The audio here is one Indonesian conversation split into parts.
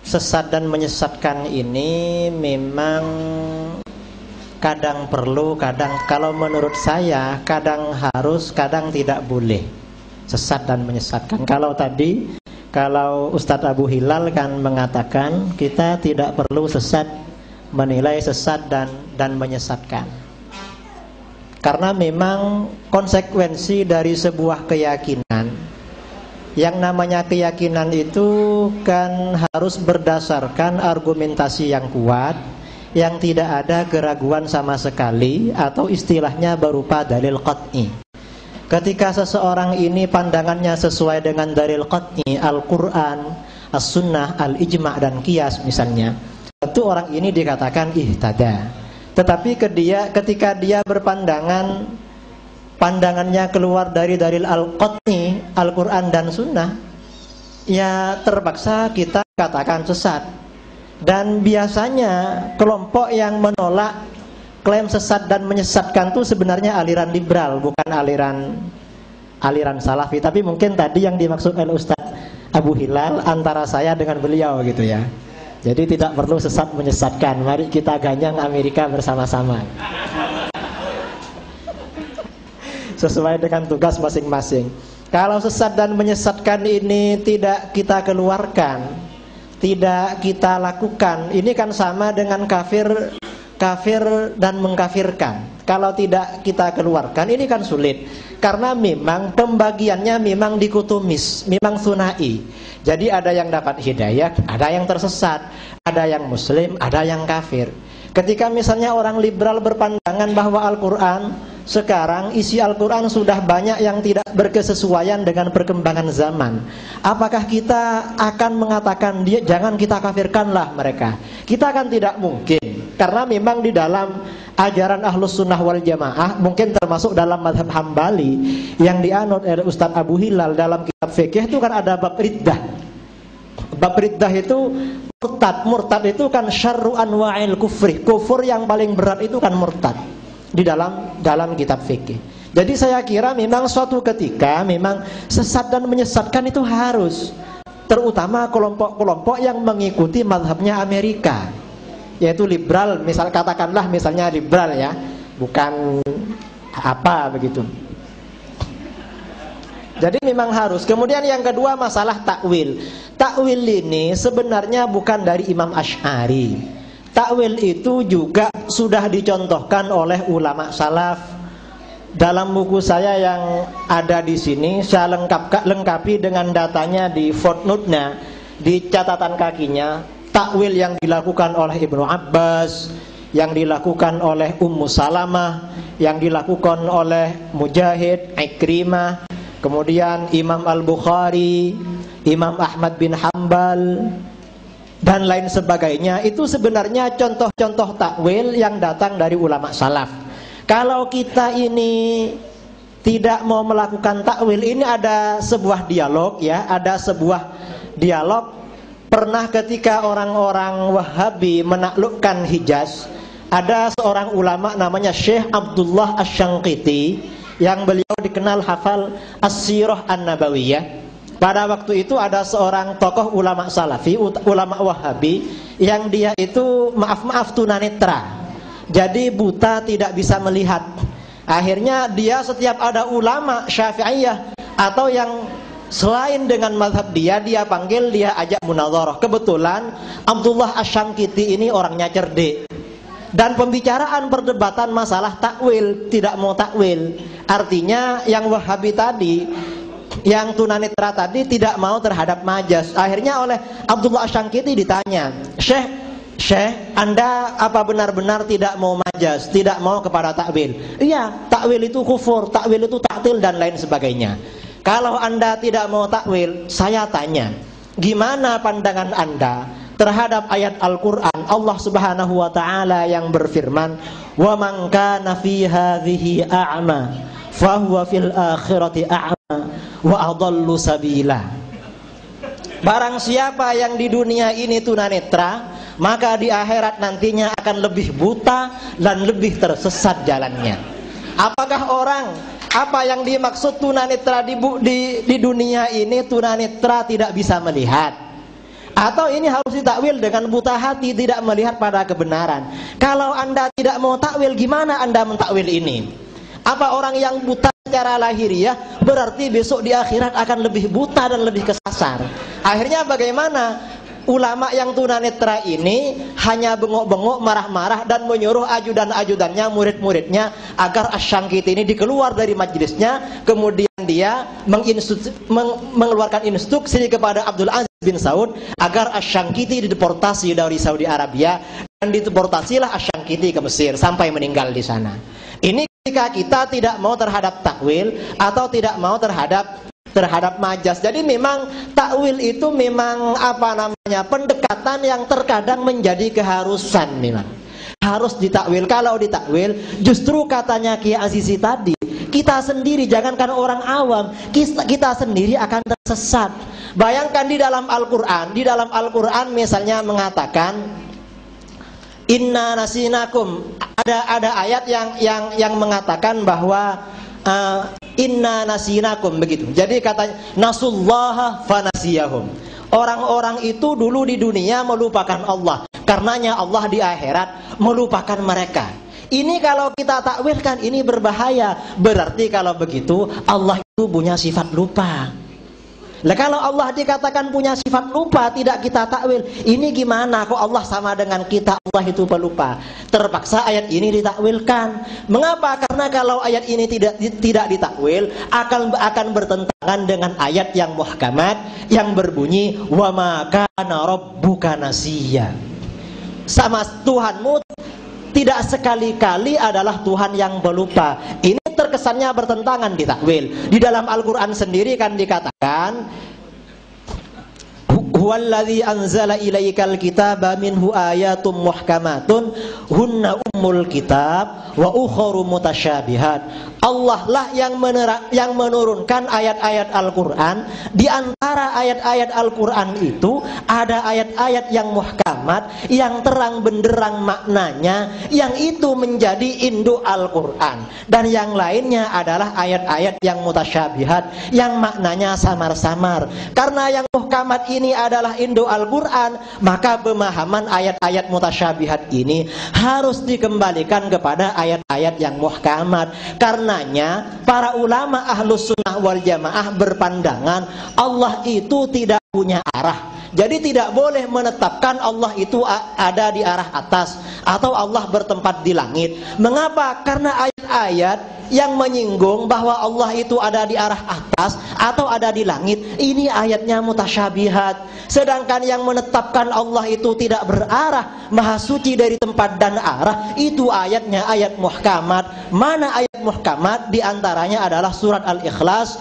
sesat dan menyesatkan ini memang kadang perlu, kadang kalau menurut saya kadang harus, kadang tidak boleh sesat dan menyesatkan. Kalau Ustadz Abu Hilal kan mengatakan kita tidak perlu sesat, menilai sesat dan menyesatkan. Karena memang konsekuensi dari sebuah keyakinan, yang namanya keyakinan itu kan harus berdasarkan argumentasi yang kuat, yang tidak ada keraguan sama sekali, atau istilahnya berupa dalil qat'i. Ketika seseorang ini pandangannya sesuai dengan dalil qat'i, Al-Quran, As-Sunnah, Al-Ijma' dan Qiyas misalnya, tentu orang ini dikatakan ihtada. Tetapi ketika dia berpandangan, pandangannya keluar dari dalil al-qat'i, Al-Quran dan Sunnah, ya terpaksa kita katakan sesat. Dan biasanya kelompok yang menolak klaim sesat dan menyesatkan itu sebenarnya aliran liberal, bukan aliran salafi. Tapi mungkin tadi yang dimaksud oleh Ustadz Abu Hilal antara saya dengan beliau gitu ya. Jadi tidak perlu sesat menyesatkan. Mari kita ganyang Amerika bersama-sama, sesuai dengan tugas masing-masing. Kalau sesat dan menyesatkan ini tidak kita keluarkan, tidak kita lakukan, ini kan sama dengan kafir dan mengkafirkan. Kalau tidak kita keluarkan, ini kan sulit. Karena memang pembagiannya memang dikotomis, memang sunai. Jadi ada yang dapat hidayah, ada yang tersesat, ada yang muslim, ada yang kafir. Ketika misalnya orang liberal berpandangan bahwa Al-Quran sekarang isi Al-Quran sudah banyak yang tidak berkesesuaian dengan perkembangan zaman, apakah kita akan mengatakan dia jangan kita kafirkanlah mereka? Kita kan tidak mungkin, karena memang di dalam ajaran Ahlus Sunnah wal Jamaah, mungkin termasuk dalam mazhab Hambali yang dianut oleh Ustadz Abu Hilal dalam kitab fikih itu kan ada bab riddah. Bab riddah itu murtad itu kan syarru anwa'il kufri, kufur yang paling berat itu kan murtad di dalam kitab fikih. Jadi saya kira memang suatu ketika memang sesat dan menyesatkan itu harus, terutama kelompok-kelompok yang mengikuti mazhabnya Amerika, yaitu liberal, katakanlah misalnya liberal ya, bukan apa begitu. Jadi memang harus. Kemudian yang kedua masalah takwil. Takwil ini sebenarnya bukan dari Imam Asy'ari. Takwil itu juga sudah dicontohkan oleh ulama salaf. Dalam buku saya yang ada di sini, saya lengkapi dengan datanya di footnote-nya, di catatan kakinya. Takwil yang dilakukan oleh Ibnu Abbas, yang dilakukan oleh Ummu Salamah, yang dilakukan oleh Mujahid, Ikrimah, kemudian Imam Al-Bukhari, Imam Ahmad bin Hanbal, dan lain sebagainya. Itu sebenarnya contoh-contoh takwil yang datang dari ulama salaf. Kalau kita ini tidak mau melakukan takwil, ini ada sebuah dialog ya, ada sebuah dialog. Pernah ketika orang-orang Wahabi menaklukkan Hijaz, ada seorang ulama namanya Syekh Abdullah Asy-Syangqiti, yang beliau dikenal hafal As-Sirah An-Nabawiyah. Pada waktu itu ada seorang tokoh ulama salafi, ulama Wahabi, yang dia itu maaf tunanetra. Jadi buta, tidak bisa melihat. Akhirnya dia setiap ada ulama Syafi'iyah atau yang selain dengan mazhab dia panggil, dia ajak munadharah. Kebetulan Abdullah Asy-Syangqiti ini orangnya cerdik. Dan pembicaraan perdebatan masalah takwil, tidak mau takwil. Artinya yang Wahabi tadi, yang tunanetra tadi tidak mau terhadap majaz. Akhirnya oleh Abdullah Asy-Syangqiti ditanya, Syekh, Anda apa benar-benar tidak mau majaz, tidak mau kepada takwil? Iya, takwil itu kufur, takwil itu ta'til dan lain sebagainya. Kalau Anda tidak mau takwil, saya tanya, gimana pandangan Anda terhadap ayat Al-Quran Allah Subhanahu wa ta'ala yang berfirman, wa man kana fi hadhihi a'ma fahuwa fil akhirati a'ma wa adallu sabila. Barang siapa yang di dunia ini tunanetra, maka di akhirat nantinya akan lebih buta dan lebih tersesat jalannya. Apakah apa yang dimaksud tunanetra di dunia ini? Tunanetra tidak bisa melihat. Atau ini harus ditakwil dengan buta hati, tidak melihat pada kebenaran. Kalau Anda tidak mau takwil, gimana Anda mentakwil ini? Apa orang yang buta secara lahiriah berarti besok di akhirat akan lebih buta dan lebih kesasar? Akhirnya bagaimana? Ulama yang tunanetra ini hanya bengok-bengok, marah-marah, dan menyuruh ajudan-ajudannya, murid-muridnya, agar Asy-Syangkiti ini dikeluar dari majelisnya. Kemudian dia mengeluarkan instruksi kepada Abdul Aziz bin Saud agar Asy-Syangkiti dideportasi dari Saudi Arabia, dan dideportasilah Asy-Syangkiti ke Mesir sampai meninggal di sana. Ini ketika kita tidak mau terhadap takwil atau tidak mau terhadap majas. Jadi memang takwil itu memang pendekatan yang terkadang menjadi keharusan, memang harus ditakwil. Kalau ditakwil, justru katanya Kiai Azizi tadi, kita sendiri, jangankan orang awam, kita sendiri akan tersesat. Bayangkan di dalam Al-Quran misalnya mengatakan inna nasinakum, ada ayat yang mengatakan bahwa inna nasinakum, begitu. Jadi katanya nasullaha fanasiyahum. Orang-orang itu dulu di dunia melupakan Allah, karenanya Allah di akhirat melupakan mereka. Ini kalau kita takwilkan ini berbahaya. Berarti kalau begitu Allah itu punya sifat lupa. Lah kalau Allah dikatakan punya sifat lupa, tidak kita takwil, ini gimana? Kok Allah sama dengan kita, Allah itu pelupa? Terpaksa ayat ini ditakwilkan. Mengapa? Karena kalau ayat ini tidak ditakwil, akan bertentangan dengan ayat yang muhkamat yang berbunyi wa ma kana rabbuka nasiya. Sama Tuhanmu tidak sekali-kali adalah Tuhan yang pelupa. Ini terkesannya bertentangan di takwil. Di dalam Al-Quran sendiri kan dikatakan huwallazi anzala ilaikal kitaba minhu ayatum muhkamatun hunna ummul kitab wa ukharu mutasyabihat. Allah lah yang menurunkan ayat-ayat Al-Quran. Di antara ayat-ayat Al-Quran itu ada ayat-ayat yang muhkamat, yang terang benderang maknanya, yang itu menjadi induk Al-Quran. Dan yang lainnya adalah ayat-ayat yang mutasyabihat, yang maknanya samar-samar. Karena yang muhkamat ini adalah induk Al-Quran, maka pemahaman ayat-ayat mutasyabihat ini harus dikembalikan kepada ayat-ayat yang muhkamat. Karenanya para ulama Ahlus Sunnah wal Jamaah berpandangan Allah itu tidak punya arah. Jadi tidak boleh menetapkan Allah itu ada di arah atas atau Allah bertempat di langit. Mengapa? Karena ayat-ayat yang menyinggung bahwa Allah itu ada di arah atas atau ada di langit, ini ayatnya mutasyabihat. Sedangkan yang menetapkan Allah itu tidak berarah, maha suci dari tempat dan arah, itu ayatnya ayat muhkamat. Mana ayat muhkamat? Di antaranya adalah surat Al-Ikhlas,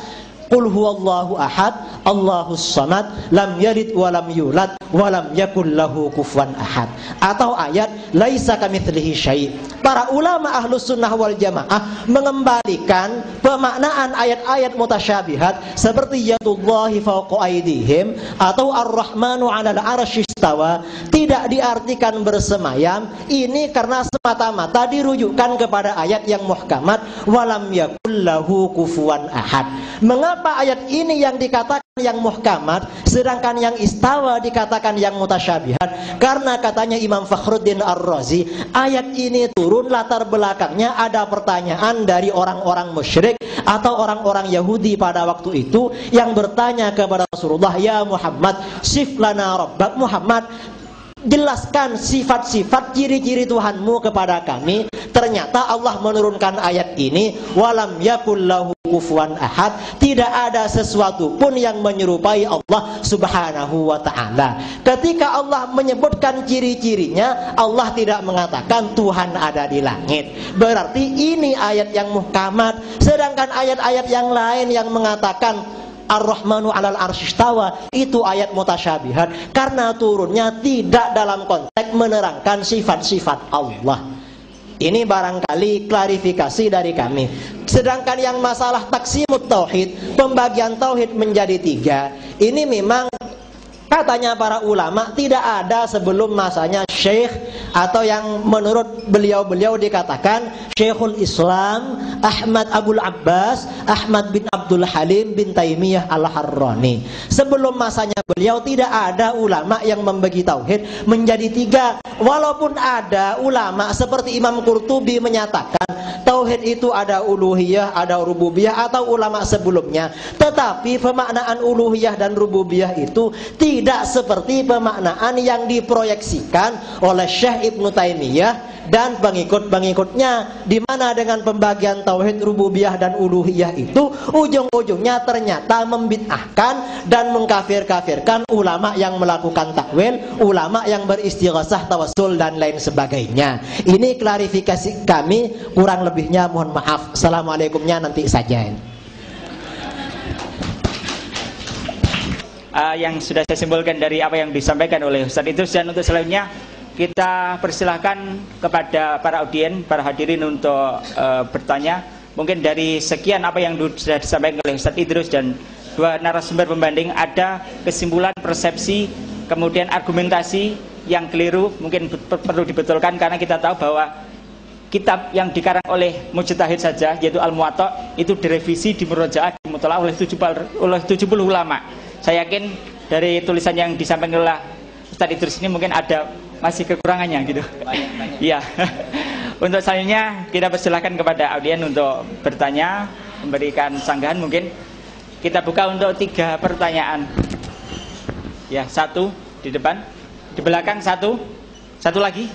Qul huwallahu ahad, Allahus samad, lam yalid wa lam yulad wa lam yakul lahu kufuwan ahad. Atau ayat laisa kamitslihi syai'. Para ulama Ahlus Sunnah wal Jamaah mengembalikan pemaknaan ayat-ayat mutasyabihat seperti yadullahi fawqa aydihim atau ar-rahmanu 'alal 'arsy istawa, tidak diartikan bersemayam. Ini karena semata-mata dirujukkan kepada ayat yang muhkamat walam yakul lahu kufuwan ahad. Mengapa ayat ini yang dikatakan yang muhkamat, sedangkan yang istawa dikatakan yang mutasyabihat? Karena katanya Imam Fakhruddin Ar-Razi, ayat ini turun latar belakangnya ada pertanyaan dari orang-orang musyrik atau orang-orang Yahudi pada waktu itu yang bertanya kepada Rasulullah, ya Muhammad, sif lana rabbak. Muhammad, jelaskan sifat-sifat ciri-ciri Tuhanmu kepada kami. Ternyata Allah menurunkan ayat ini, walam yakul lahu kufuwan ahad, tidak ada sesuatu pun yang menyerupai Allah subhanahu wa ta'ala. Ketika Allah menyebutkan ciri-cirinya, Allah tidak mengatakan Tuhan ada di langit. Berarti ini ayat yang muhkamat. Sedangkan ayat-ayat yang lain yang mengatakan Ar-Rahmanu 'alal 'arsy istawa, itu ayat mutasyabihat karena turunnya tidak dalam konteks menerangkan sifat-sifat Allah. Ini barangkali klarifikasi dari kami. Sedangkan yang masalah taksimut tauhid, pembagian tauhid menjadi 3, ini memang katanya para ulama tidak ada sebelum masanya Syekh, atau yang menurut beliau-beliau dikatakan Syekhul Islam Ahmad Abul Abbas Ahmad bin Abdul Halim bin Taimiyah Al-Harrani. Sebelum masanya beliau tidak ada ulama yang membagi tauhid menjadi tiga. Walaupun ada ulama seperti Imam Qurtubi menyatakan tauhid itu ada uluhiyah, ada rububiyah, atau ulama sebelumnya, tetapi pemaknaan uluhiyah dan rububiyah itu tidak seperti pemaknaan yang diproyeksikan oleh Syekh Ibnu Taimiyah dan pengikut-pengikutnya, di mana dengan pembagian tauhid rububiyah dan uluhiyah itu ujung-ujungnya ternyata membid'ahkan dan mengkafir-kafirkan ulama yang melakukan takwil, ulama yang beristighosah, tawassul dan lain sebagainya. Ini klarifikasi kami, kurang lebihnya mohon maaf. Assalamualaikumnya nanti saja. Yang sudah saya simpulkan dari apa yang disampaikan oleh Ustaz Idrus, dan untuk selanjutnya kita persilahkan kepada para audien, para hadirin untuk bertanya. Mungkin dari sekian apa yang sudah disampaikan oleh Ustaz Idrus dan dua narasumber pembanding, ada kesimpulan, persepsi, kemudian argumentasi yang keliru, mungkin perlu dibetulkan, karena kita tahu bahwa kitab yang dikarang oleh mujtahid saja, yaitu Al-Muwatta, itu direvisi, dimurojaah, dimutolak oleh 70 ulama. Saya yakin dari tulisan yang disampaikan oleh Ustaz Idrus ini mungkin ada masih kekurangannya gitu. Iya. Untuk selanjutnya kita persilahkan kepada audien untuk bertanya, memberikan sanggahan. Mungkin kita buka untuk 3 pertanyaan. Ya, 1 di depan, di belakang 1 lagi,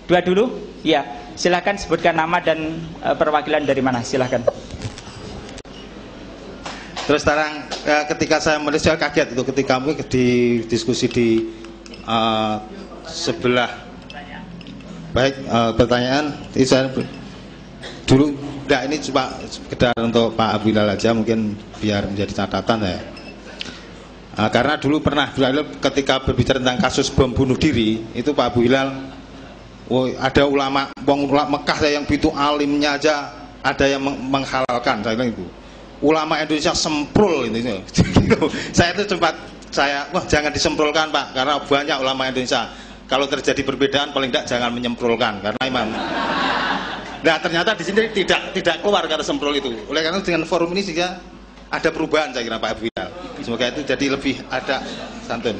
2 dulu. Ya, silahkan sebutkan nama dan perwakilan dari mana, silahkan. Terus terang, ketika saya menulis, saya kaget itu ketika di diskusi di sebelah. Baik, pertanyaan ini saya dulu, enggak, ini cuma sekedar untuk Pak Abu Hilal aja, mungkin biar menjadi catatan ya. Karena dulu pernah ketika berbicara tentang kasus bom bunuh diri, itu Pak Abu Hilal, ada ulama Mekah yang begitu alimnya aja ada yang menghalalkan. Saya bilang itu ulama Indonesia semprul ini. Saya itu sempat wah jangan disemprulkan Pak, karena banyak ulama Indonesia. Kalau terjadi perbedaan paling tidak jangan menyemprulkan, karena imam. Nah ternyata di sini tidak keluar kata semprul itu. Oleh karena dengan forum ini juga ada perubahan, saya kira Pak Abu Hilal. Semoga itu jadi lebih ada santun.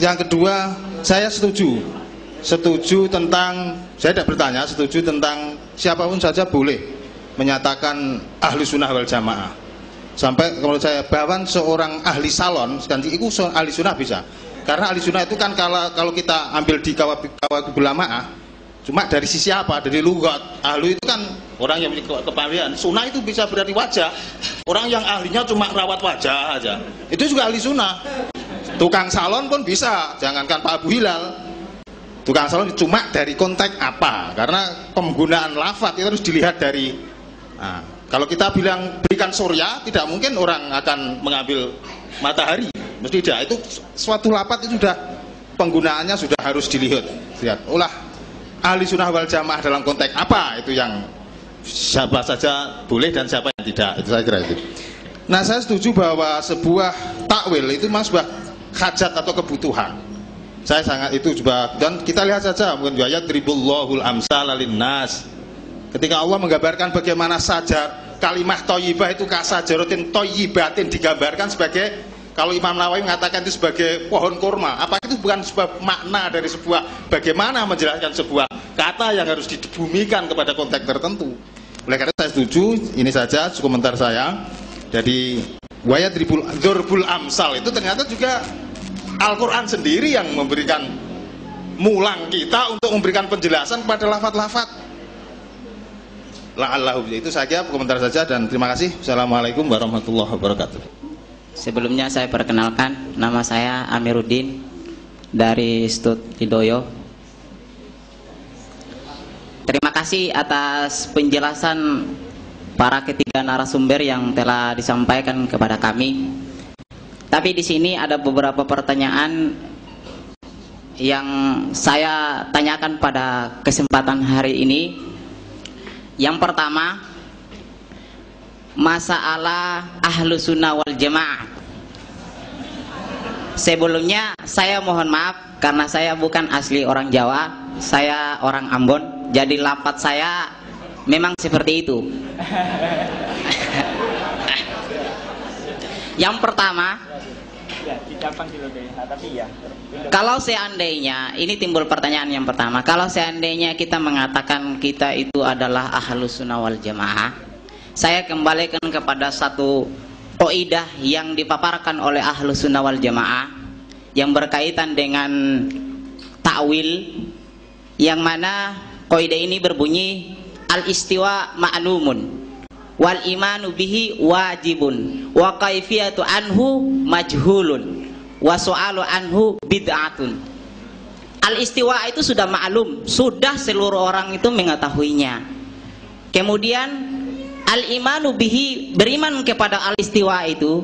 Yang kedua, saya setuju tentang, saya tidak bertanya, setuju tentang siapapun saja boleh menyatakan ahli sunnah wal jamaah. Sampai kalau saya bahkan seorang ahli salon, itu ahli sunnah bisa. Karena ahli sunnah itu kan kalau kita ambil di kawakib ulamaah, cuma dari sisi apa? Dari lugat. Ahli itu kan orang yang memiliki kepahlian. Sunnah itu bisa berarti wajah. Orang yang ahlinya cuma rawat wajah aja, itu juga ahli sunnah. Tukang salon pun bisa, jangankan Pak Abu Hilal. Tukang salon cuma dari konteks apa? Karena penggunaan lafaz itu harus dilihat dari. Kalau kita bilang berikan surya, tidak mungkin orang akan mengambil matahari. Mesti tidak. Itu suatu lafaz itu sudah penggunaannya sudah harus dilihat. Ulah ahli sunnah wal jamaah dalam konteks apa, itu yang siapa saja boleh dan siapa yang tidak. Itu saya kira itu. Nah saya setuju bahwa sebuah takwil itu memang sebuah hajat atau kebutuhan. Saya sangat itu juga, dan kita lihat saja mungkin ayat dribullahul amsal linnas. Ketika Allah menggambarkan bagaimana saja kalimah thayyibah itu kasajarotin thayyibatin digambarkan sebagai, kalau Imam Nawawi mengatakan itu sebagai pohon kurma. Apa itu bukan sebuah makna dari sebuah bagaimana menjelaskan sebuah kata yang harus dibumikan kepada konteks tertentu. Oleh karena saya setuju, ini saja komentar saya. Jadi wayat dzarbul amsal itu ternyata juga Al-Quran sendiri yang memberikan mulang kita untuk memberikan penjelasan pada lafaz-lafaz. La'allahu, itu saja komentar saja dan terima kasih. Assalamualaikum warahmatullahi wabarakatuh. Sebelumnya saya perkenalkan, nama saya Amiruddin dari Stud Hidoyo. Terima kasih atas penjelasan para ketiga narasumber yang telah disampaikan kepada kami. Tapi di sini ada beberapa pertanyaan yang saya tanyakan pada kesempatan hari ini. Yang pertama, masalah ahlu sunnah wal jamaah. Sebelumnya saya mohon maaf karena saya bukan asli orang Jawa, saya orang Ambon. Jadi lafaz saya memang seperti itu. Yang pertama, kalau seandainya, ini timbul pertanyaan yang pertama, kalau seandainya kita mengatakan kita itu adalah Ahlus Sunnah wal Jamaah, saya kembalikan kepada satu kaidah yang dipaparkan oleh Ahlus Sunnah wal Jamaah yang berkaitan dengan ta'wil, yang mana kaidah ini berbunyi al-istiwa ma'lumun wal imanu bihi wajibun wa kaifiyatu anhu majhulun wa su'alu anhu bid'atun. Al-istiwa itu sudah maklum, sudah seluruh orang itu mengetahuinya. Kemudian al-imanu bihi, beriman kepada al-istiwa itu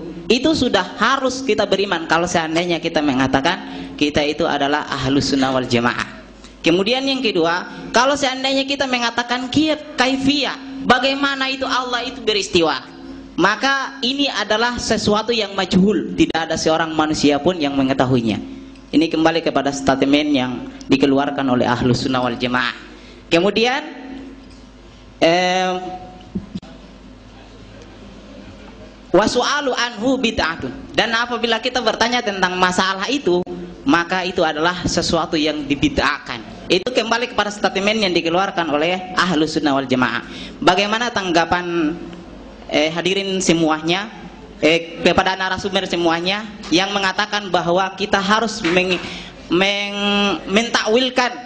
sudah harus kita beriman kalau seandainya kita mengatakan kita itu adalah Ahlus Sunnah wal Jamaah. Kemudian yang kedua, kalau seandainya kita mengatakan kaifiyah, bagaimana itu Allah itu beristiwa, maka ini adalah sesuatu yang majhul, tidak ada seorang manusia pun yang mengetahuinya. Ini kembali kepada statement yang dikeluarkan oleh Ahlus Sunnah wal Jamaah. Kemudian wasu'alu anhu bid'atun, dan apabila kita bertanya tentang masalah itu, maka itu adalah sesuatu yang dibid'ahkan. Itu kembali kepada statement yang dikeluarkan oleh Ahlus Sunnah wal Jamaah. Bagaimana tanggapan hadirin semuanya, kepada narasumber semuanya yang mengatakan bahwa kita harus mentakwilkan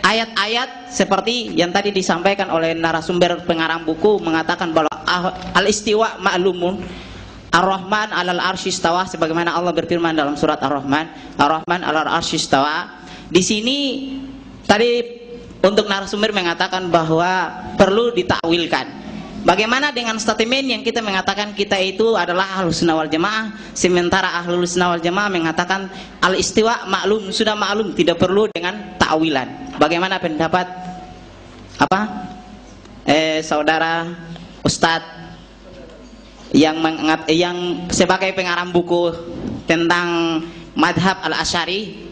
ayat-ayat seperti yang tadi disampaikan oleh narasumber pengarang buku, mengatakan bahwa al-istiwa ma'lumun, Ar-Rahman alal arsy istawa, sebagaimana Allah berfirman dalam surat Ar-Rahman, Ar-Rahman alal arsy istawa. Di sini tadi untuk narasumber mengatakan bahwa perlu ditakwilkan. Bagaimana dengan statement yang kita mengatakan kita itu adalah Ahlus Sunnah wal Jamaah, sementara Ahlus Sunnah wal Jamaah mengatakan al-istiwa maklum, sudah maklum, tidak perlu dengan takwilan. Bagaimana pendapat saudara Ustadz yang sebagai pengarang buku tentang madhab al-Asy'ari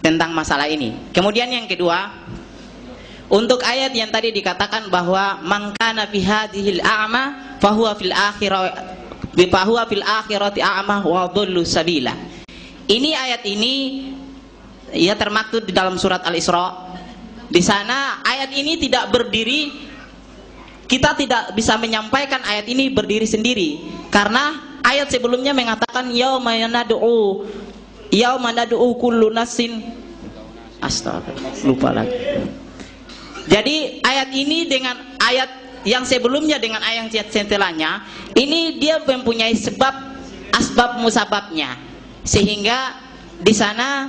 tentang masalah ini. Kemudian yang kedua, untuk ayat yang tadi dikatakan bahwa man kana fi hadhil a'ma fahuwa fil akhirati a'ma wa dhallu sabila. Ini ayat ini ya termaktub di dalam surat Al-Isra. Di sana ayat ini tidak berdiri, kita tidak bisa menyampaikan ayat ini berdiri sendiri, karena ayat sebelumnya mengatakan yauma nad'u kullu nafsin, astagfirullah, lupa lagi. Jadi ayat ini dengan ayat yang sebelumnya dengan ayat yang setelahnya ini dia mempunyai asbab musababnya, sehingga di sana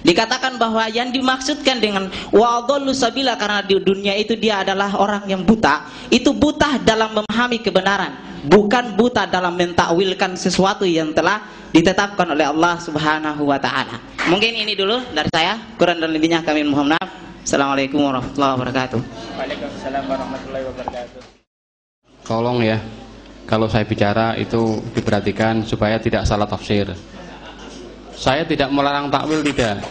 dikatakan bahwa yang dimaksudkan dengan wa'adhallu sabila, karena di dunia itu dia adalah orang yang buta, itu buta dalam memahami kebenaran, bukan buta dalam mentakwilkan sesuatu yang telah ditetapkan oleh Allah Subhanahu wa taala. Mungkin ini dulu dari saya, kurang dan lebihnya kami mohon maaf. Assalamualaikum warahmatullahi wabarakatuh. Waalaikumsalam warahmatullahi wabarakatuh. Tolong ya, kalau saya bicara itu diperhatikan supaya tidak salah tafsir. Saya tidak melarang takwil, tidak.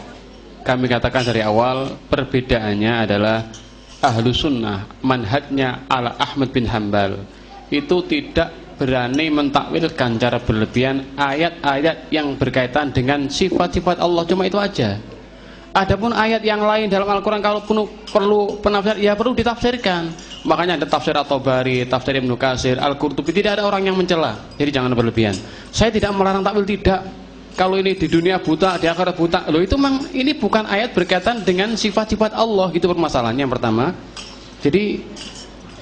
Kami katakan dari awal perbedaannya adalah Ahlus Sunnah manhajnya ala Ahmad bin Hanbal itu tidak berani mentakwilkan cara berlebihan ayat-ayat yang berkaitan dengan sifat-sifat Allah, cuma itu aja. Adapun ayat yang lain dalam Al-Quran kalau perlu penafsiran, ya perlu ditafsirkan. Makanya ada tafsir At-Tabari, tafsir Ibnu Katsir, Al-Qurtubi, tidak ada orang yang mencela. Jadi jangan berlebihan. Saya tidak melarang takwil, tidak. Kalau ini di dunia buta, di akhirat buta, loh itu memang ini bukan ayat berkaitan dengan sifat-sifat Allah, gitu permasalahannya yang pertama. Jadi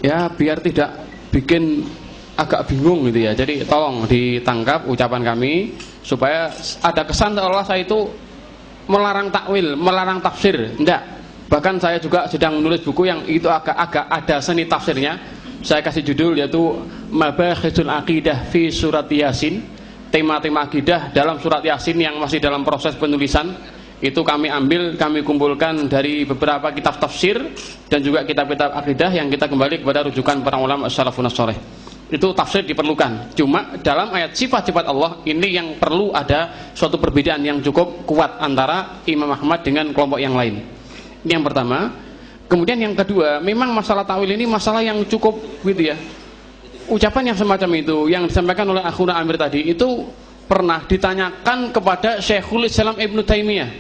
ya biar tidak bikin agak bingung gitu ya. Jadi tolong ditangkap ucapan kami supaya ada kesan seolah saya itu melarang takwil, melarang tafsir. Enggak. Bahkan saya juga sedang menulis buku yang itu agak ada seni tafsirnya. Saya kasih judul yaitu Mabahithul Aqidah fi Surat Yasin. Tema-tema akidah dalam surat Yasin yang masih dalam proses penulisan. Itu kami ambil, kami kumpulkan dari beberapa kitab tafsir dan juga kitab-kitab akidah yang kita kembali kepada rujukan para ulama salafun saleh. Itu tafsir diperlukan. Cuma dalam ayat sifat-sifat Allah ini yang perlu ada suatu perbedaan yang cukup kuat antara Imam Ahmad dengan kelompok yang lain. Ini yang pertama. Kemudian yang kedua, memang masalah takwil ini masalah yang cukup gitu ya. Ucapan yang semacam itu yang disampaikan oleh akhuna Amir tadi itu pernah ditanyakan kepada Syekhul Islam Ibnu Taimiyah.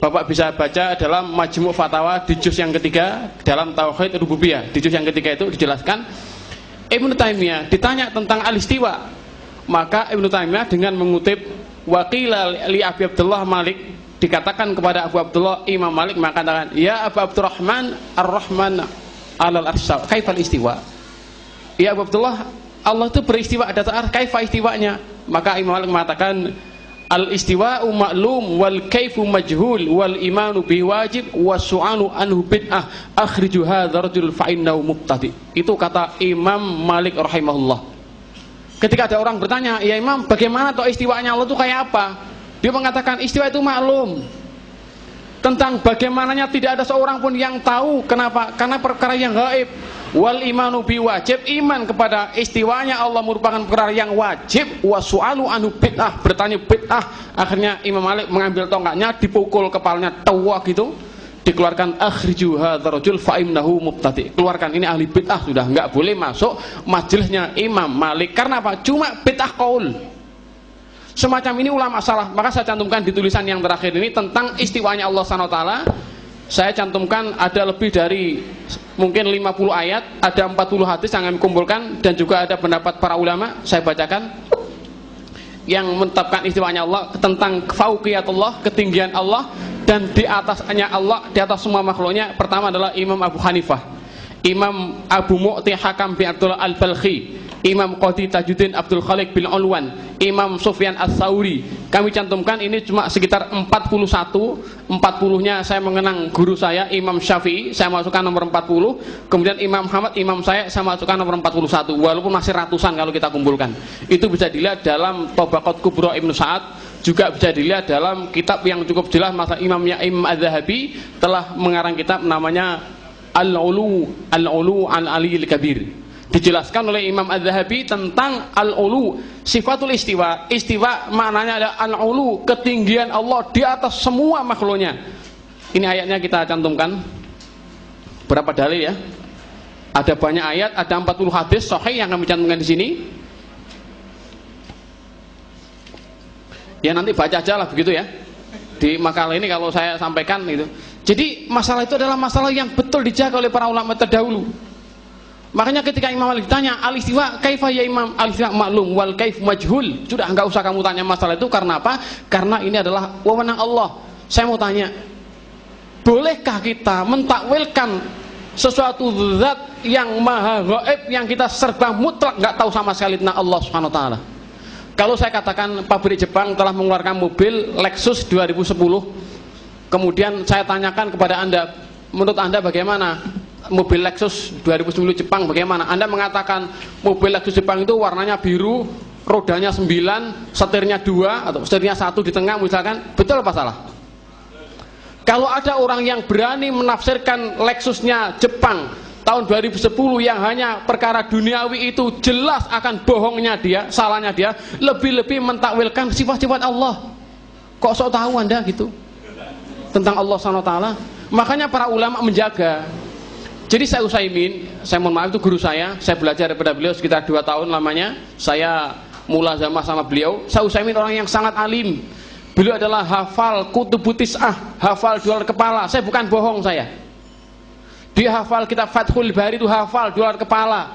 Bapak bisa baca dalam Majmu' Fatawa di juz yang ketiga dalam Tauhid Rububiyah. Di juz yang ketiga itu dijelaskan Ibnu Taimiyah ditanya tentang al-istiwa. Maka Ibnu Taimiyah dengan mengutip waqila li Abi Abdullah Malik, dikatakan kepada Abu Abdullah Imam Malik mengatakan, ya Abu Abdurrahman ar-Rahman alal arsy kaifal istiwa. Ya Abu Abdullah, Allah itu beristiwa atas arsy, kaifa istiwanya? Maka Imam Malik mengatakan al-istiwa'u ma'lum wal kaifu majhul wal imanu bi wajib wasu'alu anhu bid'ah akhriju hadzal rajul fa innahu mubtadi. Itu kata Imam Malik rahimahullah. Ketika ada orang bertanya, ya Imam, bagaimana toh istiwanya Allah itu kayak apa? Dia mengatakan istiwa itu maklum. Tentang bagaimananya tidak ada seorang pun yang tahu. Kenapa? Karena perkara yang gaib. Wal imanu bi wajib, iman kepada istiwanya Allah merupakan perkara yang wajib. Wasu'alu anhu bid'ah, bertanya bid'ah. Akhirnya Imam Malik mengambil tongkatnya, dipukul kepalanya tawa gitu, dikeluarkan akhriju hadzal rajul fa innahu mubtadi. Keluarkan, ini ahli bid'ah, sudah enggak boleh masuk majelisnya Imam Malik. Karena apa? Cuma bid'ah qaul. Semacam ini ulama salah. Maka saya cantumkan di tulisan yang terakhir ini tentang istiwanya Allah Subhanahu wa taala. Saya cantumkan ada lebih dari mungkin 50 ayat, ada 40 hadis yang kami kumpulkan, dan juga ada pendapat para ulama. Saya bacakan yang menetapkan istiwanya Allah tentang fauqiyatullah, ketinggian Allah, dan di atasnya Allah, di atas semua makhluknya. Pertama adalah Imam Abu Hanifah, Imam Abu Mu'ti Hakam bin Abdullah Al-Balkhi, Imam Qadi Tajuddin Abdul Khaliq bin Ulwan, Imam Sufyan Ats-Tsauri. Kami cantumkan ini cuma sekitar 41. 40-nya saya mengenang guru saya Imam Syafi'i, saya masukkan nomor 40. Kemudian Imam Ahmad, imam saya masukkan nomor 41. Walaupun masih ratusan kalau kita kumpulkan. Itu bisa dilihat dalam Tabaqat Kubra Ibnu Sa'ad, juga bisa dilihat dalam kitab yang cukup jelas masa Imamnya Imam Az-Zahabi telah mengarang kitab namanya Al-Ulu Al-Aliyil Kabir. Dijelaskan oleh Imam Az-Zahabi tentang al-ulu, sifatul istiwa. Istiwa maknanya adalah al-ulu, ketinggian Allah di atas semua makhluknya. Ini ayatnya kita cantumkan. Berapa dalil ya? Ada banyak ayat, ada 40 hadis sahih yang kami cantumkan di sini. Ya nanti baca aja lah begitu ya. Di makalah ini kalau saya sampaikan itu. Jadi masalah itu adalah masalah yang betul dijaga oleh para ulama terdahulu. Makanya ketika Imam Malik ditanya al-istiwa kaifa ya Imam, al-istiwa maklum wal kaif majhul, sudah enggak usah kamu tanya masalah itu. Karena apa? Karena ini adalah wewenang Allah. Saya mau tanya, bolehkah kita mentakwilkan sesuatu zat yang maha gaib, yang kita serba mutlak enggak tahu sama sekali tentang Allah Subhanahu wa taala? Kalau saya katakan pabrik Jepang telah mengeluarkan mobil Lexus 2010, kemudian saya tanyakan kepada Anda, menurut Anda bagaimana mobil Lexus 2010 Jepang, bagaimana? Anda mengatakan mobil Lexus Jepang itu warnanya biru, rodanya 9, setirnya 2 atau setirnya 1 di tengah misalkan, betul apa salah? Kalau ada orang yang berani menafsirkan Lexusnya Jepang tahun 2010 yang hanya perkara duniawi itu, jelas akan bohongnya dia, salahnya dia, lebih-lebih mentakwilkan sifat-sifat Allah. Kok sok tahu Anda gitu tentang Allah Subhanahu wa taala? Makanya para ulama menjaga. Jadi saya Utsaimin, saya mohon maaf itu guru saya belajar daripada beliau sekitar 2 tahun lamanya. Saya mulazamah sama beliau. Saya Utsaimin orang yang sangat alim. Beliau adalah hafal Kutubut Tis'ah, hafal 2 kepala. Saya bukan bohong saya. Dia hafal kitab Fathul Bari itu hafal 2 kepala.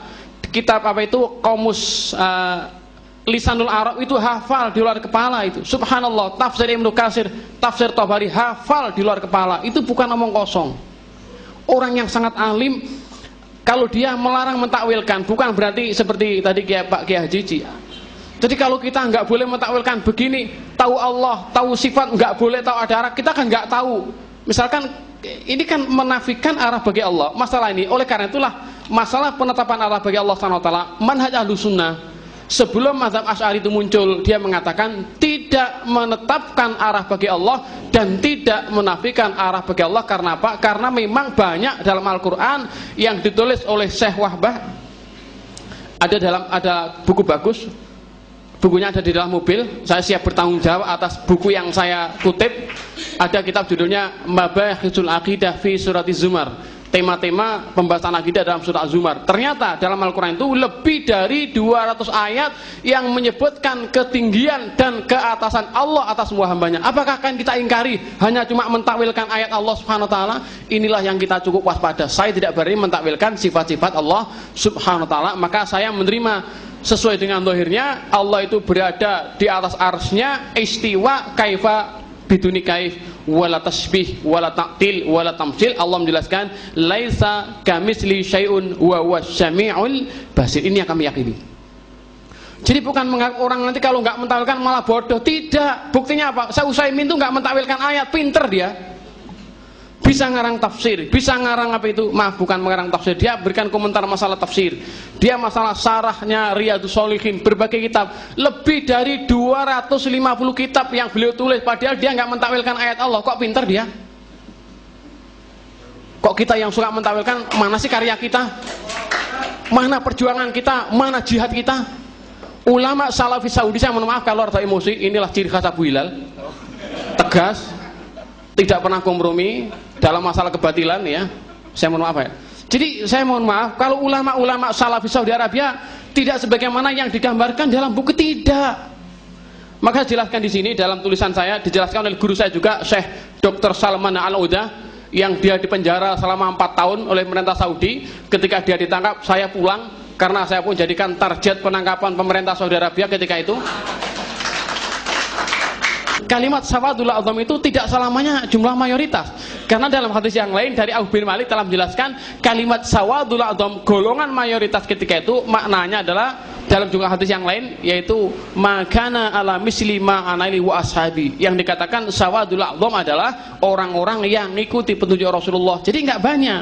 Kitab apa itu? Qamus Lisanul Arab itu hafal 2 kepala itu. Subhanallah, tafsir Ibnu Katsir, tafsir Tabari hafal 2 kepala. Itu bukan omong kosong. Orang yang sangat alim, kalau dia melarang mentakwilkan, bukan berarti seperti tadi Pak Kiai Haji. Jadi kalau kita nggak boleh mentakwilkan begini, tahu Allah, tahu sifat, nggak boleh tahu ada arah, kita kan nggak tahu. Misalkan ini kan menafikan arah bagi Allah. Masalah ini, oleh karena itulah masalah penetapan arah bagi Allah Subhanahu wa taala, manhaj Ahlussunnah. Sebelum mazhab Asy'ari itu muncul, dia mengatakan tidak menetapkan arah bagi Allah dan tidak menafikan arah bagi Allah. Karena apa? Karena memang banyak dalam Al-Quran yang ditulis oleh Syekh Wahbah. Ada buku bagus, bukunya ada di dalam mobil. Saya siap bertanggung jawab atas buku yang saya kutip. Ada kitab judulnya Mabahithul Aqidah fi Suratiz Zumar. tema-tema pembahasan akidah dalam surah Az-Zumar. Ternyata dalam Al-Quran itu lebih dari 200 ayat yang menyebutkan ketinggian dan keatasan Allah atas semua hambanya. Apakah akan kita ingkari hanya cuma mentakwilkan ayat Allah Subhanahu wa taala? Inilah yang kita cukup waspada. Saya tidak berani mentakwilkan sifat-sifat Allah Subhanahu wa taala, maka saya menerima sesuai dengan zahirnya Allah itu berada di atas arsy-Nya, istiwa kaifa biduni kaif wala tasbih wala ta'til wala tamtsil. Allah menjelaskan laisa kamitsli syai'un wa huwas syami'ul basir. Ini yang kami yakini. Jadi bukan menganggap orang nanti kalau nggak mentakwilkan malah bodoh, tidak. Buktinya apa? Syekh Utsaimin itu nggak mentakwilkan ayat, pinter dia. Bisa ngarang tafsir, bisa ngarang apa itu? Maaf, bukan mengarang tafsir. Dia berikan komentar masalah tafsir. Dia masalah syarahnya Riyadhus Shalihin, berbagai kitab. Lebih dari 250 kitab yang beliau tulis, padahal dia nggak mentakwilkan ayat Allah. Kok pinter dia? Kok kita yang suka mentakwilkan, mana sih karya kita? Mana perjuangan kita? Mana jihad kita? Ulama Salafi Saudi, saya mohon maaf kalau ada emosi, inilah ciri khas Abu Hilal. Tegas, tidak pernah kompromi dalam masalah kebatilan, ya. Saya mohon maaf ya. Jadi saya mohon maaf kalau ulama-ulama Salafi Saudi Arabia tidak sebagaimana yang digambarkan dalam buku, tidak. Maka jelaskan di sini dalam tulisan saya, dijelaskan oleh guru saya juga, Syekh Dr. Salman Al-Uda, yang dia dipenjara selama 4 tahun oleh pemerintah Saudi. Ketika dia ditangkap, saya pulang karena saya pun jadikan target penangkapan pemerintah Saudi Arabia ketika itu. Kalimat sawadul a'zam itu tidak selamanya jumlah mayoritas, karena dalam hadis yang lain dari Auf bin Malik telah menjelaskan kalimat sawadul a'zam, golongan mayoritas ketika itu maknanya adalah dalam jumlah hadis yang lain, yaitu makana ala misli ma anaili wa ashabi. Yang dikatakan sawadul a'zam adalah orang-orang yang mengikuti petunjuk Rasulullah. Jadi nggak banyak.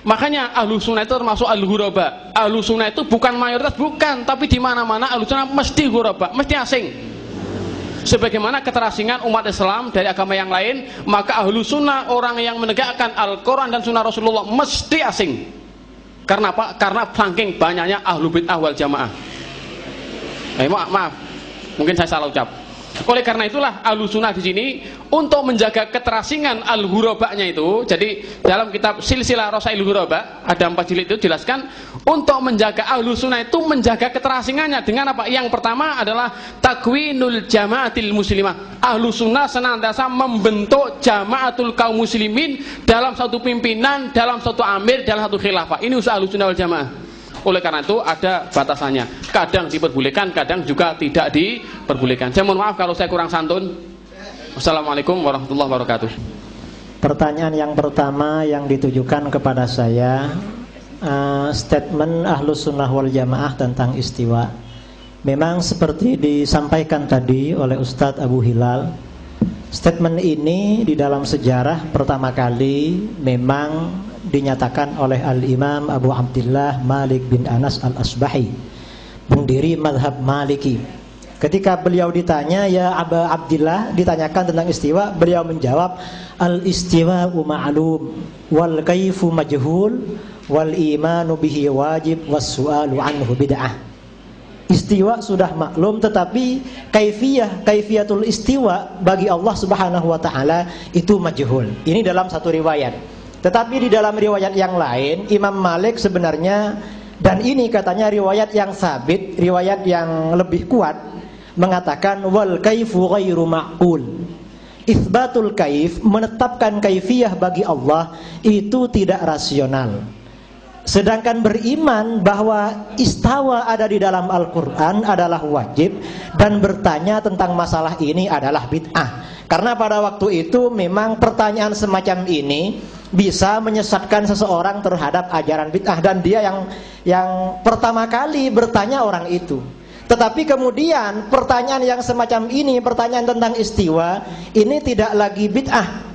Makanya ahlu sunnah itu termasuk al-ghuraba. Ahlu sunnah itu bukan mayoritas, bukan, tapi di mana-mana ahlu sunnah mesti ghuraba, mesti asing. Sebagaimana keterasingan umat Islam dari agama yang lain, maka ahlu sunnah, orang yang menegakkan Al-Quran dan sunnah Rasulullah, mesti asing. Karena apa? Karena saking banyaknya ahlu bid'ah wal jamaah. Maaf, mungkin saya salah ucap. Oleh karena itulah ahlu sunnah di sini untuk menjaga keterasingan al-ghurabanya itu. Jadi dalam kitab Silsilah Rasail Ghuraba ada 4 jilid itu jelaskan untuk menjaga ahlu sunnah itu menjaga keterasingannya dengan apa? Yang pertama adalah takwinul jamaatil muslimah. Ahlu sunnah senantiasa membentuk jamaatul kaum muslimin dalam satu pimpinan, dalam satu amir, dalam satu khilafah. Ini usaha ahlu sunnah wal jamaah. Oleh karena itu ada batasannya, kadang diperbolehkan, kadang juga tidak diperbolehkan. Saya mohon maaf kalau saya kurang santun. Wassalamualaikum warahmatullahi wabarakatuh. Pertanyaan yang pertama yang ditujukan kepada saya, statement Ahlus Sunnah wal Jamaah tentang istiwa. Memang seperti disampaikan tadi oleh Ustadz Abu Hilal, statement ini di dalam sejarah pertama kali memang dinyatakan oleh Al-Imam Abu Abdillah Malik bin Anas Al-Asbahi, pendiri madhab Maliki. Ketika beliau ditanya, ya Abu Abdillah, ditanyakan tentang istiwa, beliau menjawab, al-istiwa'u ma'lum wal kaifu majhul wal imanu bihi wajib was su'alu anhu bid'ah. Istiwa sudah maklum, tetapi kaifiyatul istiwa bagi Allah Subhanahu wa taala itu majhul. Ini dalam satu riwayat. Tetapi di dalam riwayat yang lain, Imam Malik sebenarnya, dan ini katanya riwayat yang sabit, riwayat yang lebih kuat, mengatakan wal kaifu ghairu ma'qul. Itsbatul kaif, menetapkan kaifiyah bagi Allah itu tidak rasional. Sedangkan beriman bahwa istawa ada di dalam Al-Quran adalah wajib, dan bertanya tentang masalah ini adalah bid'ah. Karena pada waktu itu memang pertanyaan semacam ini bisa menyesatkan seseorang terhadap ajaran bid'ah, dan dia yang pertama kali bertanya orang itu. Tetapi kemudian pertanyaan yang semacam ini, pertanyaan tentang istiwa, ini tidak lagi bid'ah.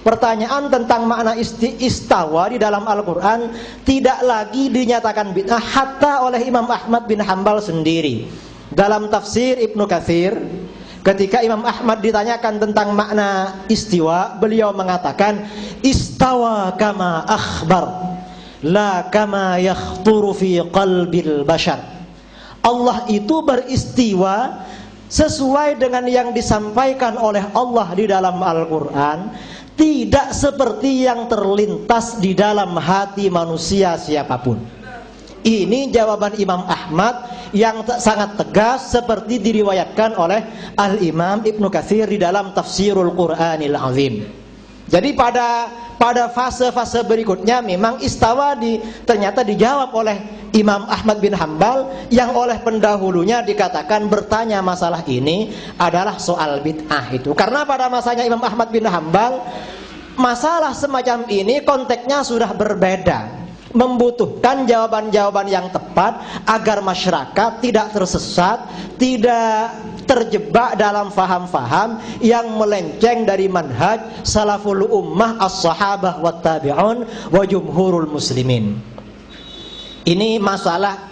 Pertanyaan tentang makna istawa di dalam Al-Quran tidak lagi dinyatakan bid'ah hatta oleh Imam Ahmad bin Hanbal sendiri. Dalam tafsir Ibnu Katsir, ketika Imam Ahmad ditanyakan tentang makna istiwa, beliau mengatakan istawa kama akhbar la kama yakhturu fi qalbil bashar. Allah itu beristiwa sesuai dengan yang disampaikan oleh Allah di dalam Al-Quran, tidak seperti yang terlintas di dalam hati manusia siapapun. Ini jawaban Imam Ahmad yang sangat tegas seperti diriwayatkan oleh Al-Imam Ibnu Katsir di dalam Tafsirul Qur'anil Azim. Jadi pada fase-fase berikutnya memang istawa ternyata dijawab oleh Imam Ahmad bin Hambal yang oleh pendahulunya dikatakan bertanya masalah ini adalah soal bid'ah itu. Karena pada masanya Imam Ahmad bin Hambal masalah semacam ini konteksnya sudah berbeda, membutuhkan jawaban-jawaban yang tepat agar masyarakat tidak tersesat, tidak terjebak dalam faham-faham yang melenceng dari manhaj salaful ummah as-sahabah wa tabi'un wa jumhurul muslimin. Ini masalah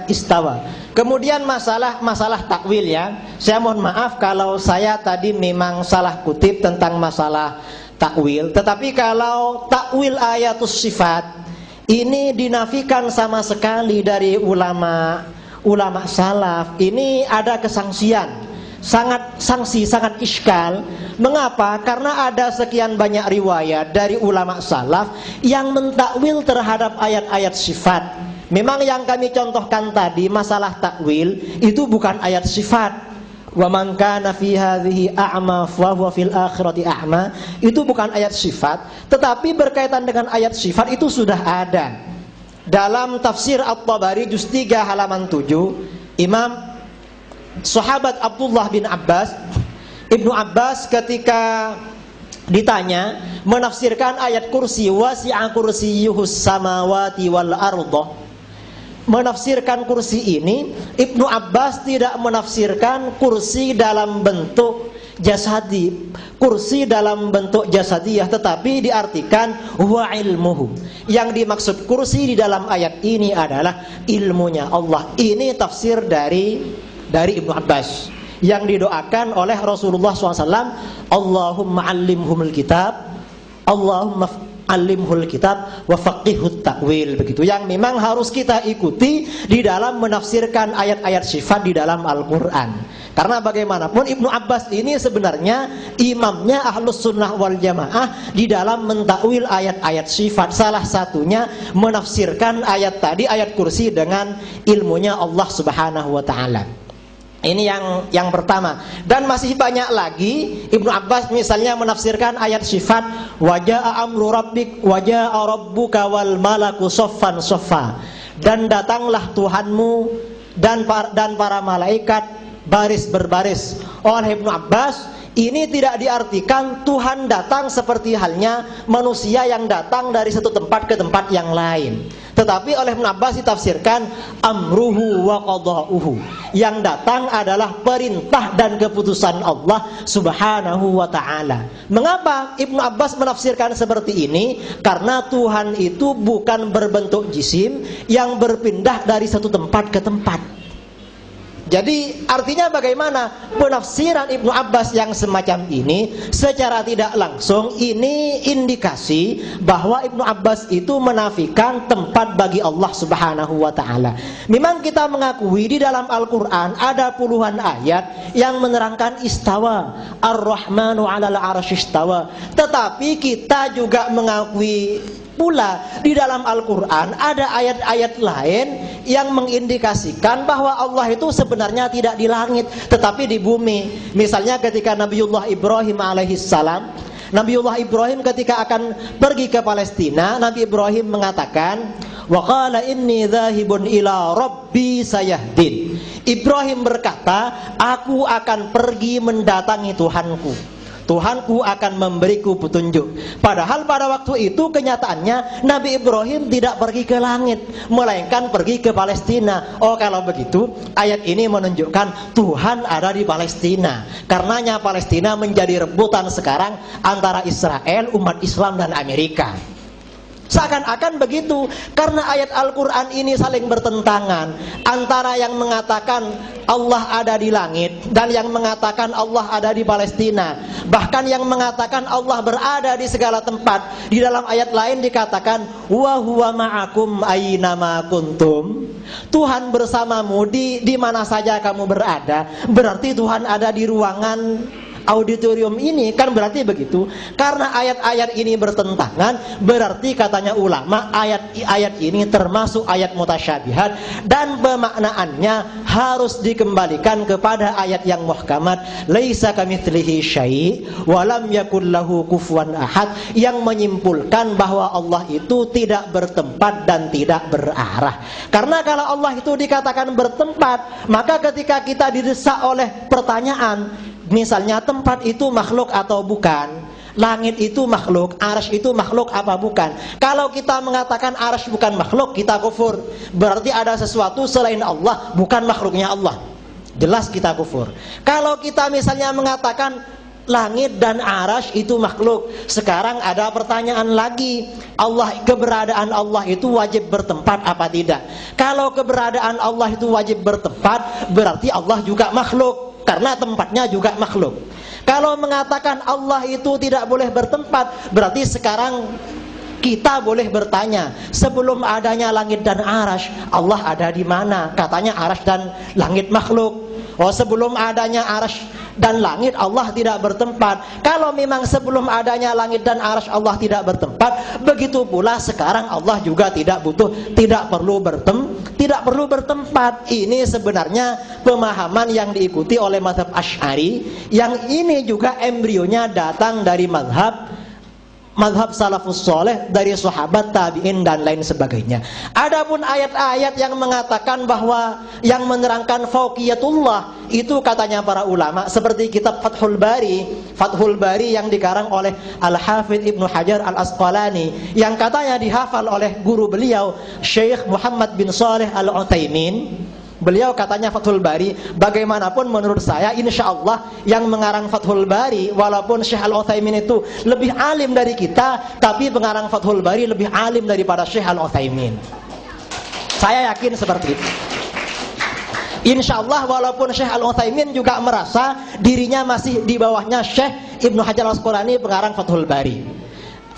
istawa. Kemudian masalah takwil ya. Saya mohon maaf kalau saya tadi memang salah kutip tentang masalah takwil, tetapi kalau takwil ayatus sifat ini dinafikan sama sekali dari ulama salaf. Ini ada kesangsian, sangat iskal. Mengapa? Karena ada sekian banyak riwayat dari ulama salaf yang mentakwil terhadap ayat-ayat sifat. Memang yang kami contohkan tadi masalah takwil itu bukan ayat sifat. Wa man kana fi hadhihi a'ma fa huwa fil akhirati a'ma, itu bukan ayat sifat, tetapi berkaitan dengan ayat sifat itu sudah ada. Dalam tafsir At-Tabari juz 3 halaman 7, Imam sahabat Abdullah bin Abbas, Ibnu Abbas ketika ditanya menafsirkan ayat kursi, wasi'a kursiyyuhus samawati wal arda, menafsirkan kursi ini, Ibnu Abbas tidak menafsirkan kursi dalam bentuk jasadi, kursi dalam bentuk jasadiyah, tetapi diartikan huwa ilmuhu. Yang dimaksud kursi di dalam ayat ini adalah ilmunya Allah. Ini tafsir dari Ibnu Abbas yang didoakan oleh Rasulullah SAW. Allahumma allimhumul kitab, Allahumma alimhul kitab wa faqihut takwil, begitu yang memang harus kita ikuti di dalam menafsirkan ayat-ayat sifat di dalam Al-Quran. Karena bagaimanapun Ibnu Abbas ini sebenarnya imamnya Ahlus Sunnah wal Jamaah di dalam mentakwil ayat-ayat sifat. Salah satunya menafsirkan ayat tadi, ayat kursi, dengan ilmunya Allah Subhanahu wa ta'ala. Ini yang pertama. Dan masih banyak lagi. Ibnu Abbas misalnya menafsirkan ayat sifat, wajaa amru rabbik wajaa rabbuka wal malaku soffan soffa, dan datanglah Tuhanmu dan para malaikat baris berbaris. Oleh Ibnu Abbas ini tidak diartikan Tuhan datang seperti halnya manusia yang datang dari satu tempat ke tempat yang lain, tetapi oleh Ibnu Abbas ditafsirkan amruhu wa qada'uhu, yang datang adalah perintah dan keputusan Allah Subhanahu wa ta'ala. Mengapa Ibnu Abbas menafsirkan seperti ini? Karena Tuhan itu bukan berbentuk jisim yang berpindah dari satu tempat ke tempat. Jadi artinya bagaimana penafsiran Ibnu Abbas yang semacam ini secara tidak langsung ini indikasi bahwa Ibnu Abbas itu menafikan tempat bagi Allah Subhanahu wa ta'ala. Memang kita mengakui di dalam Al-Quran ada puluhan ayat yang menerangkan istawa, Ar-Rahmanu 'alal 'arsy istawa. Tetapi kita juga mengakui pula di dalam Al-Quran ada ayat-ayat lain yang mengindikasikan bahwa Allah itu sebenarnya tidak di langit tetapi di bumi. Misalnya ketika Nabiullah Ibrahim alaihissalam, Nabiullah Ibrahim ketika akan pergi ke Palestina, Nabi Ibrahim mengatakan, wa qala inni dzahibun ila rabbi sayahdin. Ibrahim berkata, aku akan pergi mendatangi Tuhanku, Tuhanku akan memberiku petunjuk. Padahal pada waktu itu kenyataannya Nabi Ibrahim tidak pergi ke langit, melainkan pergi ke Palestina. Oh, kalau begitu ayat ini menunjukkan Tuhan ada di Palestina. Karenanya Palestina menjadi rebutan sekarang antara Israel, umat Islam, dan Amerika. Seakan-akan begitu, karena ayat Al-Quran ini saling bertentangan antara yang mengatakan Allah ada di langit dan yang mengatakan Allah ada di Palestina. Bahkan yang mengatakan Allah berada di segala tempat. Di dalam ayat lain dikatakan wa huwa ma'akum aina ma kuntum. Tuhan bersamamu di mana saja kamu berada. Berarti Tuhan ada di ruangan auditorium ini, kan berarti begitu. Karena ayat-ayat ini bertentangan, berarti katanya ulama ayat-ayat ini termasuk ayat mutasyabihat dan pemaknaannya harus dikembalikan kepada ayat yang muhkamat, laisa kamitslihi syai' wa lam yakul lahu kufuwan ahad, yang menyimpulkan bahwa Allah itu tidak bertempat dan tidak berarah. Karena kalau Allah itu dikatakan bertempat, maka ketika kita didesak oleh pertanyaan, misalnya tempat itu makhluk atau bukan, langit itu makhluk, arsy itu makhluk apa bukan. Kalau kita mengatakan arsy bukan makhluk, kita kufur. Berarti ada sesuatu selain Allah, bukan makhluknya Allah. Jelas kita kufur. Kalau kita misalnya mengatakan langit dan arsy itu makhluk, sekarang ada pertanyaan lagi, keberadaan Allah itu wajib bertempat apa tidak? Kalau keberadaan Allah itu wajib bertempat, berarti Allah juga makhluk, karena tempatnya juga makhluk. Kalau mengatakan Allah itu tidak boleh bertempat, berarti sekarang kita boleh bertanya, sebelum adanya langit dan arsy, Allah ada di mana? Katanya arsy dan langit makhluk. Oh, sebelum adanya arsy dan langit Allah tidak bertempat. Kalau memang sebelum adanya langit dan arsy Allah tidak bertempat, begitu pula sekarang Allah juga tidak perlu bertempat. Ini sebenarnya pemahaman yang diikuti oleh mazhab Asy'ari, yang ini juga embrionya datang dari mazhab salafus soleh, dari sahabat, tabi'in dan lain sebagainya. Adapun ayat-ayat yang mengatakan bahwa yang menerangkan fauqiyatullah itu katanya para ulama seperti kitab Fathul Bari yang dikarang oleh Al-Hafidz Ibnu Hajar Al-Asqalani, yang katanya dihafal oleh guru beliau Syekh Muhammad bin Shalih Al-Utsaimin. Beliau katanya Fathul Bari, bagaimanapun menurut saya insya Allah yang mengarang Fathul Bari, walaupun Syekh Al-Utsaimin itu lebih alim dari kita, tapi pengarang Fathul Bari lebih alim daripada Syekh Al-Utsaimin. Saya yakin seperti itu. Insya Allah walaupun Syekh Al-Utsaimin juga merasa dirinya masih di bawahnya Syekh Ibnu Hajar Al-Asqalani, pengarang Fathul Bari.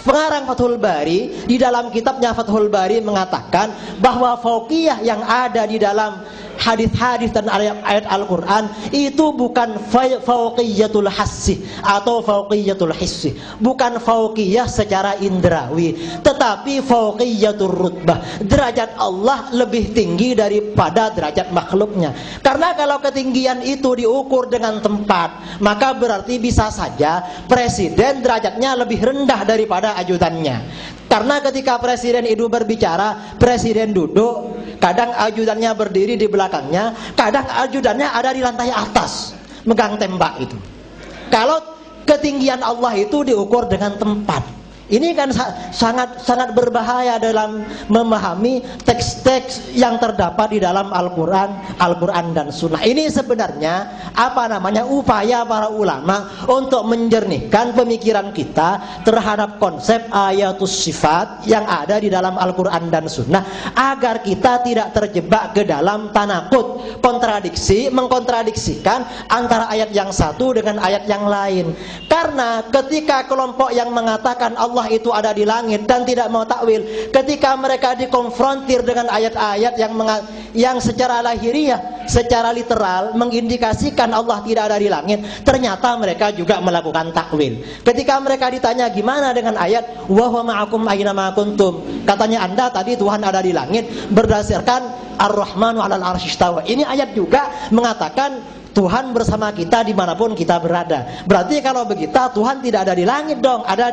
Pengarang Fathul Bari di dalam kitabnya Fathul Bari mengatakan bahwa fauqiyah yang ada di dalam hadis-hadis dan ayat Al-Quran itu bukan fauqiyatul hassi atau fauqiyatul hissi, bukan fauqiyah secara indrawi, tetapi fauqiyatul rutbah. Derajat Allah lebih tinggi daripada derajat makhluknya. Karena kalau ketinggian itu diukur dengan tempat, maka berarti bisa saja presiden derajatnya lebih rendah daripada ajudannya. Karena ketika presiden itu berbicara, presiden duduk, kadang ajudannya berdiri di belakangnya, kadang ajudannya ada di lantai atas megang tembak itu. Kalau ketinggian Allah itu diukur dengan tempat, ini kan sangat berbahaya dalam memahami teks-teks yang terdapat di dalam Al-Quran dan Sunnah. Ini sebenarnya upaya para ulama untuk menjernihkan pemikiran kita terhadap konsep ayatus sifat yang ada di dalam Al-Quran dan Sunnah, agar kita tidak terjebak ke dalam tanakut, mengkontradiksikan antara ayat yang satu dengan ayat yang lain. Karena ketika kelompok yang mengatakan Allah itu ada di langit dan tidak mau takwil, ketika mereka dikonfrontir dengan ayat-ayat yang secara lahiriah, secara literal mengindikasikan Allah tidak ada di langit, ternyata mereka juga melakukan takwil. Ketika mereka ditanya gimana dengan ayat wa huwa ma'akum aina ma kuntum, katanya Anda tadi Tuhan ada di langit berdasarkan Ar-Rahmanu 'alal arsy istawa. Ini ayat juga mengatakan Tuhan bersama kita dimanapun kita berada. Berarti kalau begitu Tuhan tidak ada di langit dong, ada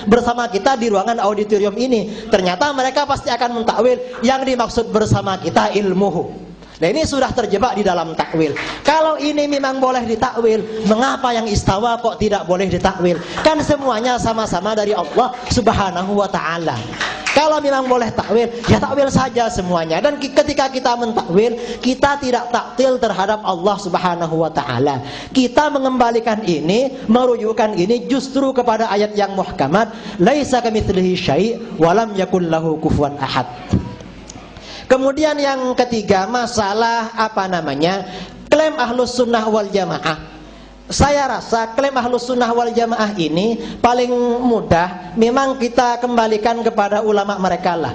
bersama kita di ruangan auditorium ini. Ternyata mereka pasti akan mentakwil yang dimaksud bersama kita ilmuhu. Nah, ini sudah terjebak di dalam takwil. Kalau ini memang boleh ditakwil, mengapa yang istawa kok tidak boleh ditakwil? Kan semuanya sama-sama dari Allah Subhanahu wa ta'ala. Kalau memang boleh takwil, ya takwil saja semuanya. Dan ketika kita mentakwil, kita tidak taktil terhadap Allah Subhanahu wa ta'ala. Kita mengembalikan ini, merujukkan ini justru kepada ayat yang muhkamat, laisa kamitslihi syai' wa lam yakul lahu kufuwan ahad. Kemudian yang ketiga, masalah klaim Ahlus Sunnah wal Jamaah. Saya rasa klaim Ahlus Sunnah wal Jamaah ini paling mudah memang kita kembalikan kepada ulama mereka lah.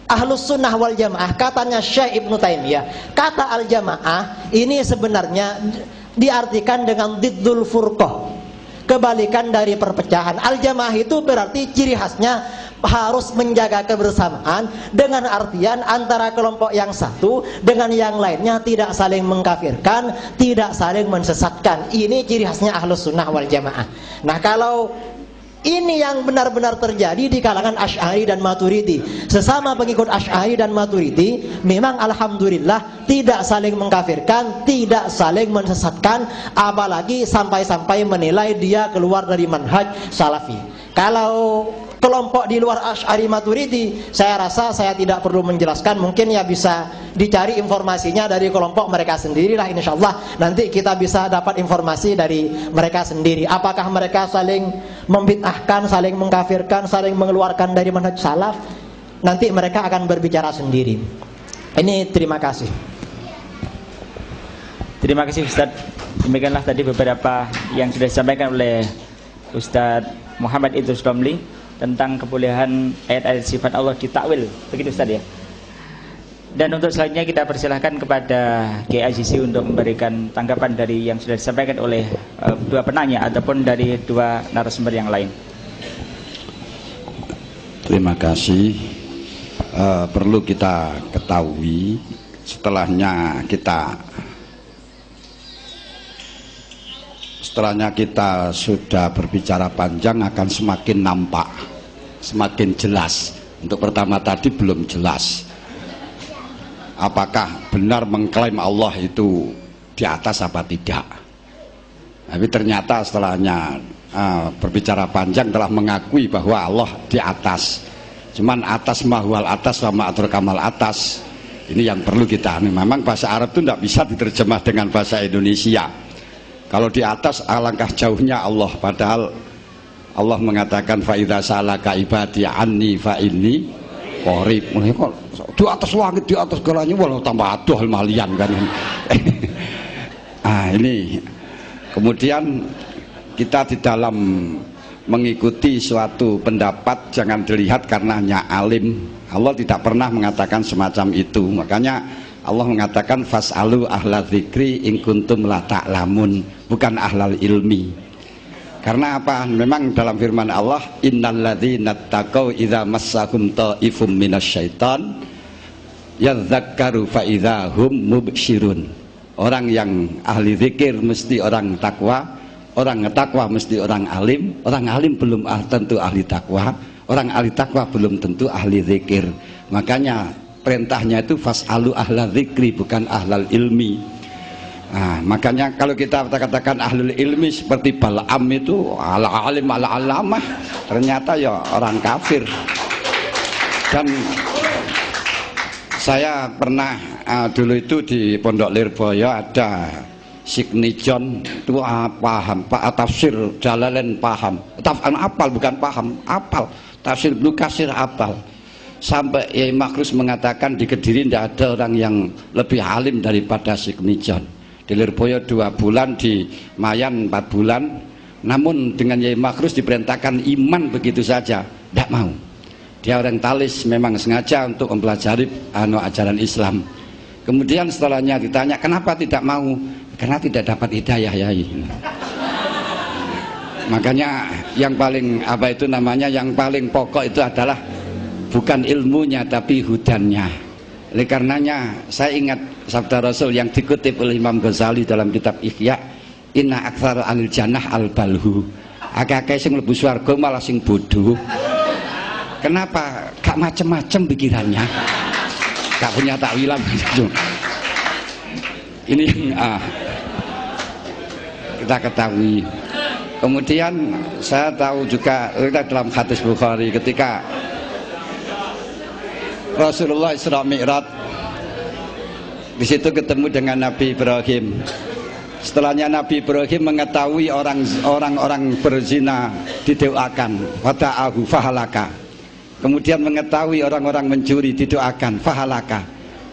Ahlus Sunnah wal Jamaah, katanya Syekh Ibnu Taimiyah, kata al-jamaah ini sebenarnya diartikan dengan diddul furqah. kebalikan dari perpecahan. Al-jamaah itu berarti ciri khasnya harus menjaga kebersamaan, dengan artian antara kelompok yang satu dengan yang lainnya tidak saling mengkafirkan, tidak saling mensesatkan. Ini ciri khasnya Ahlus Sunnah wal Jamaah. Nah, kalau ini yang benar-benar terjadi di kalangan Asy'ari dan Maturidi, sesama pengikut Asy'ari dan Maturidi, memang alhamdulillah tidak saling mengkafirkan, tidak saling mensesatkan, apalagi sampai-sampai menilai dia keluar dari manhaj salafi. Kalau kelompok di luar Asy'ari Maturidi, saya rasa saya tidak perlu menjelaskan, mungkin ya bisa dicari informasinya dari kelompok mereka sendirilah, insyaallah nanti kita bisa dapat informasi dari mereka sendiri. Apakah mereka saling membid'ahkan, saling mengkafirkan, saling mengeluarkan dari manhaj salaf, nanti mereka akan berbicara sendiri. Ini terima kasih. Terima kasih Ustaz. Demikianlah tadi beberapa yang sudah disampaikan oleh Ustaz Muhammad Idrus Romli tentang kebolehan ayat-ayat sifat Allah ditakwil, begitu Ustaz ya. Dan untuk selanjutnya kita persilahkan kepada Kiai Azizi untuk memberikan tanggapan dari yang sudah disampaikan oleh dua penanya ataupun dari dua narasumber yang lain. Terima kasih. Perlu kita ketahui, setelahnya kita sudah berbicara panjang akan semakin nampak, semakin jelas. Untuk pertama tadi belum jelas apakah benar mengklaim Allah itu di atas apa tidak. Tapi ternyata setelahnya berbicara panjang telah mengakui bahwa Allah di atas. Cuman atas mahwal atas sama atur kamal atas. Ini yang perlu kita. Memang bahasa Arab itu tidak bisa diterjemah dengan bahasa Indonesia. Kalau di atas alangkah jauhnya Allah, padahal Allah mengatakan fa idza salaka ibadi anni fa inni qarib. Kok di atas langit, di atas segalanya, walau tambah aduh malian kan. Ini kemudian kita di dalam mengikuti suatu pendapat jangan dilihat karena hanya alim. Allah tidak pernah mengatakan semacam itu. Makanya Allah mengatakan fas'alu ahla dzikri in kuntum la ta'lamun, bukan ahlal ilmi. Karena apa? Memang dalam firman Allah, innalladzina taqau idza massahum ta'ifum minasyaiton yadzakkaru fa idza hum mubsyirun. Orang yang ahli zikir mesti orang takwa, orang takwa mesti orang alim belum tentu ahli takwa, orang ahli takwa belum tentu ahli zikir. Makanya perintahnya itu fas'alu ahla dzikri, bukan ahlal ilmi. Makanya kalau kita katakan ahlul ilmi seperti Bal'am itu ala alim ala alamah, ternyata ya orang kafir. Dan saya pernah dulu itu di Pondok Lirboyo ada Signijon itu paham, Pak tafsir Jalalain paham, apal bukan paham, apal tafsir Ibnu Katsir apal. Sampai Yai Makrus mengatakan di Kediri tidak ada orang yang lebih alim daripada Signijon. Di Lirboyo 2 bulan, di Mayan 4 bulan. Namun dengan Yai Makrus diperintahkan iman begitu saja, tidak mau. Dia orang talis, memang sengaja untuk mempelajari ajaran Islam. Kemudian setelahnya ditanya kenapa tidak mau, karena tidak dapat hidayah Yai. Makanya yang paling yang paling pokok itu adalah bukan ilmunya tapi hudannya. Oleh karenanya saya ingat sabda Rasul yang dikutip oleh Imam Ghazali dalam kitab Ihya, inna aktsara anil jannah al balhu. Akeh-akeh sing mlebu swarga malah sing bodoh. Kenapa? Gak macem-macem pikirannya, gak punya takwilan. Ini kita ketahui. Kemudian saya tahu juga dalam hadis Bukhari ketika Rasulullah Isra Mi'raj, di situ ketemu dengan Nabi Ibrahim. Setelahnya Nabi Ibrahim mengetahui orang-orang berzina didoakan, wata'ahu fahalaka. Kemudian mengetahui orang-orang mencuri didoakan, fahalaka.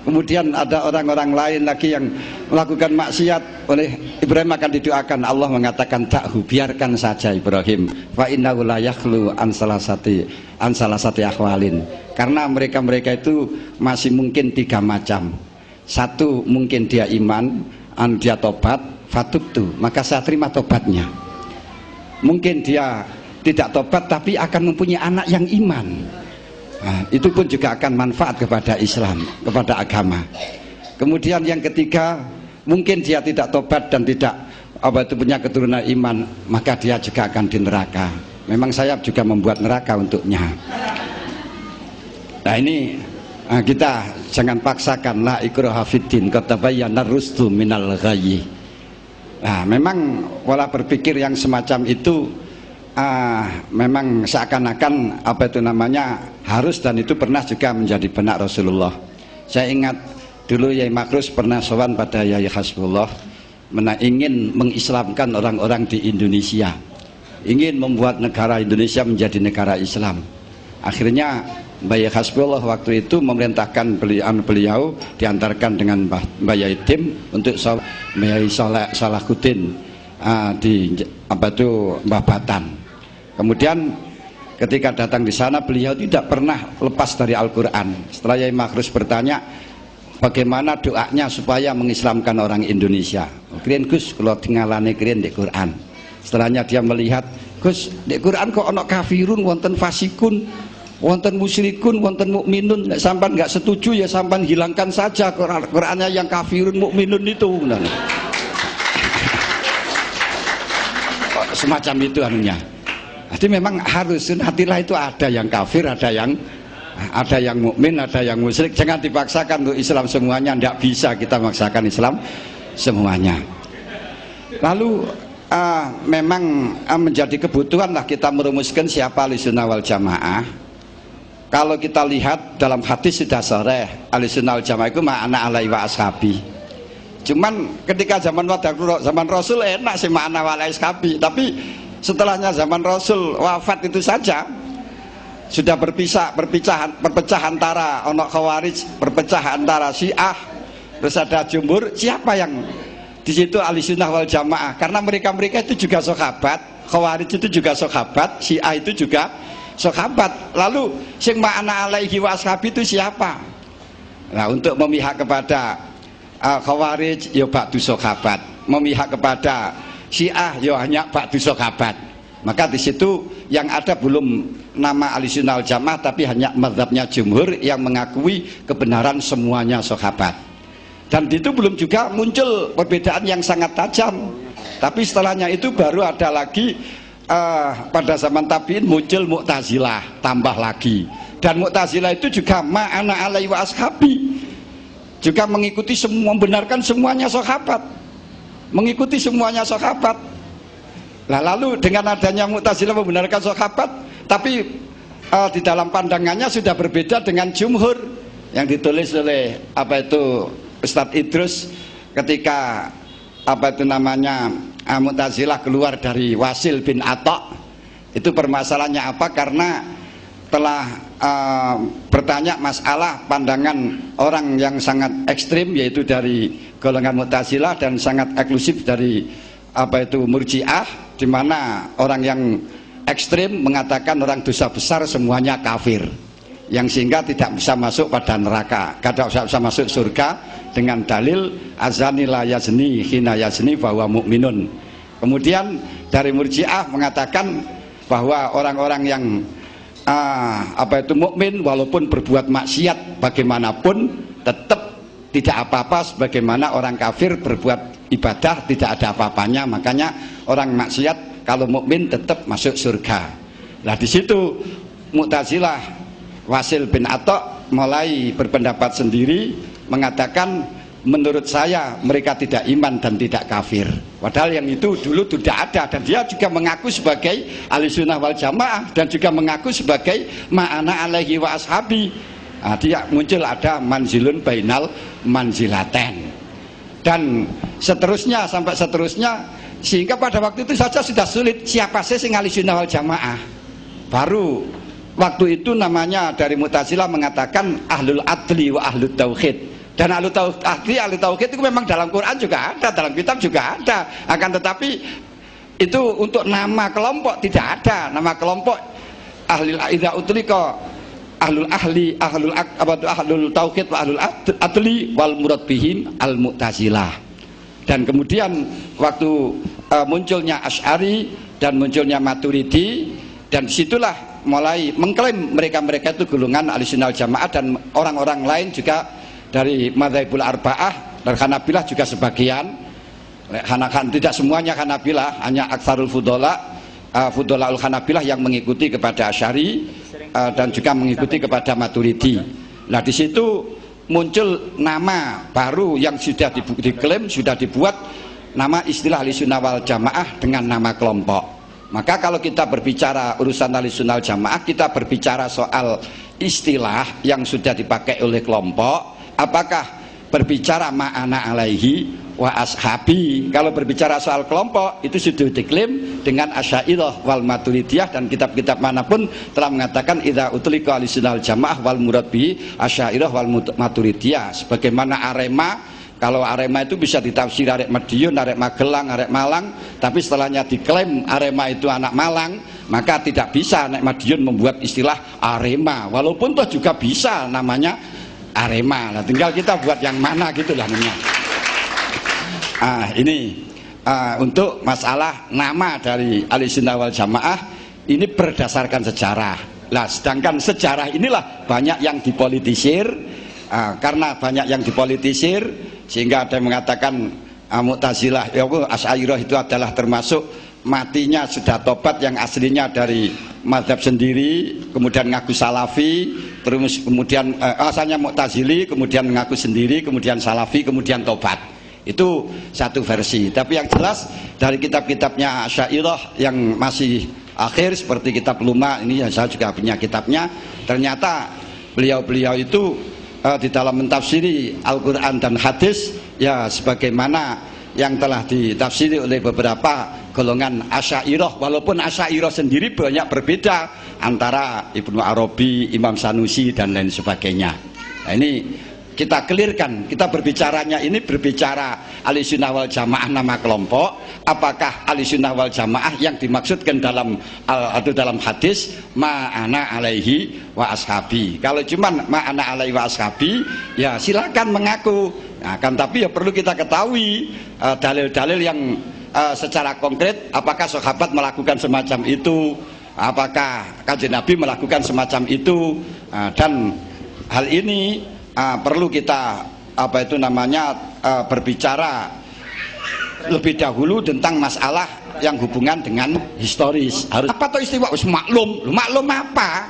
Kemudian ada orang-orang lain lagi yang melakukan maksiat, oleh Ibrahim akan didoakan. Allah mengatakan ta'hu, biarkan saja Ibrahim, fa innahu la yakhlu an salasati akhwalin. Karena mereka itu masih mungkin 3 macam. Satu, mungkin dia iman, dia tobat, fatubtu, maka saya terima tobatnya. mungkin dia tidak tobat tapi akan mempunyai anak yang iman. Nah, itu pun juga akan manfaat kepada Islam, kepada agama. Kemudian yang ketiga, mungkin dia tidak tobat dan tidak punya keturunan iman, maka dia juga akan di neraka. Memang saya juga membuat neraka untuknya. Nah ini kita jangan paksakan, la ikraha fiddin, qad tabayyana rusdu minal ghayyi. Nah memang pola berpikir yang semacam itu memang seakan-akan harus, dan itu pernah juga menjadi benak Rasulullah. Saya ingat dulu Yai Makrus pernah sowan pada Yai Hasbullah, ingin mengislamkan orang-orang di Indonesia, ingin membuat negara Indonesia menjadi negara Islam. Akhirnya Mbak Hasbullah waktu itu memerintahkan beliau diantarkan dengan Mbak Yaitim untuk Mbak Yai Salahuddin di Mbah Batan. Kemudian ketika datang di sana beliau tidak pernah lepas dari Al-Quran. Setelah Yai Makrus bertanya bagaimana doanya supaya mengislamkan orang Indonesia, kirian Gus kalau tinggalane kirian di Quran. Setelahnya dia melihat, Gus di Quran kok ono kafirun, wonten fasikun, wonten musyrikun, wonten mukminun. Nek sampan nggak setuju ya sampan hilangkan saja Qurannya yang kafirun mukminun itu. Semacam itu anunya. Jadi memang harus sunatilah itu ada yang kafir, ada yang mukmin, ada yang musyrik. Jangan dipaksakan untuk Islam semuanya, tidak bisa kita memaksakan Islam semuanya. Lalu memang menjadi kebutuhan lah kita merumuskan siapa Ahlussunnah wal Jamaah. Kalau kita lihat dalam hadis sudah shareh, Ahlussunnah wal Jamaah itu ma'ana alaihi wa ashabi. Cuman ketika zaman Rasul enak sih ma'ana wa alaihi ashabi, tapi setelahnya zaman Rasul wafat itu saja sudah berpecah antara onok Khawarij, berpecah antara Syiah, terus ada Jumhur. Siapa yang di situ Ahlussunnah wal Jamaah? Karena mereka itu juga sahabat, Khawarij itu juga sahabat, Syiah itu juga sahabat. Lalu sing ma'ana alaihi wa ashabi itu siapa? Nah, untuk memihak kepada Khawarij ya ba'du sahabat, memihak kepada Syiah ya hanya ba'du sahabat. Maka di situ yang ada belum nama Ahlussunnah wal Jamaah, tapi hanya mazhabnya Jumhur yang mengakui kebenaran semuanya sahabat. Dan itu belum juga muncul perbedaan yang sangat tajam. Tapi setelahnya itu baru ada lagi pada zaman tabi'in muncul Mu'tazilah, tambah lagi. Dan Mu'tazilah itu juga ma'ana alaihi wa ashabi, juga mengikuti semua, membenarkan semuanya sahabat, mengikuti semuanya sahabat. Nah, lalu dengan adanya Mu'tazilah membenarkan sahabat, tapi di dalam pandangannya sudah berbeda dengan Jumhur yang ditulis oleh Ustadz Idrus ketika Mu'tazilah keluar dari Wasil bin Atta. Itu permasalahannya apa? Karena telah bertanya masalah pandangan orang yang sangat ekstrim, yaitu dari golongan Mu'tazilah, dan sangat eksklusif dari Murji'ah, di mana orang yang ekstrim mengatakan orang dosa besar semuanya kafir, yang sehingga tidak bisa masuk pada neraka, tidak bisa masuk surga dengan dalil azani la yazni hina yazni bahwa mukminun. Kemudian dari Murji'ah mengatakan bahwa orang-orang yang mukmin walaupun berbuat maksiat bagaimanapun tetap tidak apa-apa, sebagaimana orang kafir berbuat ibadah tidak ada apa-apanya. Makanya orang maksiat kalau mukmin tetap masuk surga. Nah di situ Mu'tazilah Wasil bin Atta mulai berpendapat sendiri, mengatakan menurut saya mereka tidak iman dan tidak kafir. Padahal yang itu dulu tidak ada, dan dia juga mengaku sebagai Ahlussunnah wal Jamaah dan juga mengaku sebagai ma'ana alaihi wa ashabi. Nah, dia muncul ada manzilun bainal manzilaten dan seterusnya sampai seterusnya, sehingga pada waktu itu saja sudah sulit siapa sih sing Ahlussunnah wal Jamaah. Baru waktu itu namanya dari Mu'tazilah mengatakan ahlul adli wa ahlut tauhid. Dan ahlu tauhid itu memang dalam Quran juga ada, dalam kitab juga ada. Akan tetapi itu untuk nama kelompok tidak ada. Nama kelompok ahlul idza utlika ahlul ahli ahlul tauhid wa ahlul adli wal murad bihim al mu'tazilah. Dan kemudian waktu munculnya Asy'ari dan munculnya Maturidi, dan disitulah mulai mengklaim mereka-mereka itu golongan Ahlussunnah wal Jamaah, dan orang-orang lain juga dari Madzhabul Arba'ah dan Hanabilah juga sebagian, tidak semuanya Hanabilah, hanya aksarul Fudola'ul Hanabilah yang mengikuti kepada Asy'ari dan juga mengikuti kepada Maturidi. Nah di situ muncul nama baru yang sudah diklaim, sudah dibuat nama istilah Ahlussunnah wal Jamaah dengan nama kelompok. Maka kalau kita berbicara urusan Ahlussunnah wal Jamaah, kita berbicara soal istilah yang sudah dipakai oleh kelompok. Apakah berbicara ma'ana alaihi wa ashabi? Kalau berbicara soal kelompok, itu sudah diklaim dengan Asy'ariyah wal Maturidiyah, dan kitab-kitab manapun telah mengatakan idza utlika Ahlussunnah wal Jamaah wal murad bihi Asy'ariyah wal Maturidiyah. Sebagaimana Arema, kalau Arema itu bisa ditafsir arek Madiun, arek Magelang, arek Malang, tapi setelahnya diklaim Arema itu anak Malang, maka tidak bisa arek Madiun membuat istilah Arema, walaupun toh juga bisa namanya Arema. Nah, tinggal kita buat yang mana gitulah namanya. Ini untuk masalah nama dari Ahlussunnah wal Jamaah ini berdasarkan sejarah. Nah, sedangkan sejarah inilah banyak yang dipolitisir. Karena banyak yang dipolitisir, sehingga ada yang mengatakan Mu'tazilah, Asy'ariyah itu adalah termasuk matinya sudah tobat yang aslinya dari mazhab sendiri, kemudian ngaku salafi, terus kemudian asalnya Mu'tazili, kemudian mengaku sendiri, kemudian salafi, kemudian tobat. Itu satu versi. Tapi yang jelas dari kitab-kitabnya Asy'ariyah yang masih akhir seperti kitab Luma ini, saya juga punya kitabnya, ternyata beliau-beliau itu di dalam mentafsiri Al-Quran dan hadis ya sebagaimana yang telah ditafsiri oleh beberapa golongan Asy'ariyah, walaupun Asy'ariyah sendiri banyak berbeda antara Ibnu Arabi, Imam Sanusi dan lain sebagainya. Nah, ini kita clearkan, kita berbicaranya ini berbicara Ahlussunnah wal Jamaah nama kelompok. Apakah Ahlussunnah wal Jamaah yang dimaksudkan dalam hadis ma'ana alaihi wa ashabi? Kalau cuman ma'ana alaihi wa ashabi, ya silakan mengaku. Nah, kan tapi ya perlu kita ketahui dalil-dalil yang secara konkret, apakah sahabat melakukan semacam itu, apakah Kanjeng Nabi melakukan semacam itu, dan hal ini perlu kita berbicara lebih dahulu tentang masalah yang hubungan dengan historis. Harus apa toh istiwa wis maklum? Lu maklum apa?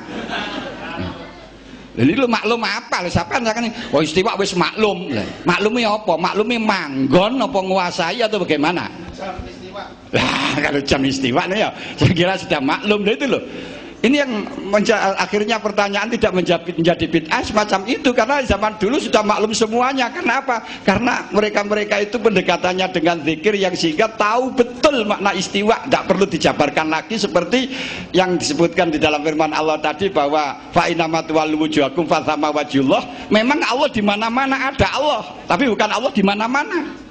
Jadi lu maklum apa? Lu siapa kan? Oh istiwa wis maklum. Maklumnya apa? Maklumnya manggon apa nguasai atau bagaimana? Lah kalau jam istiwa nih ya, saya kira sudah maklum itu loh. Ini yang akhirnya pertanyaan tidak menjadi bid'ah semacam itu, karena zaman dulu sudah maklum semuanya. Kenapa? Karena mereka-mereka itu pendekatannya dengan zikir yang sehingga tahu betul makna istiwa, tidak perlu dijabarkan lagi seperti yang disebutkan di dalam firman Allah tadi bahwa fa inama tuwallu wujuhakum fa tsama wajhullah. Memang Allah di mana-mana ada Allah, tapi bukan Allah di mana-mana.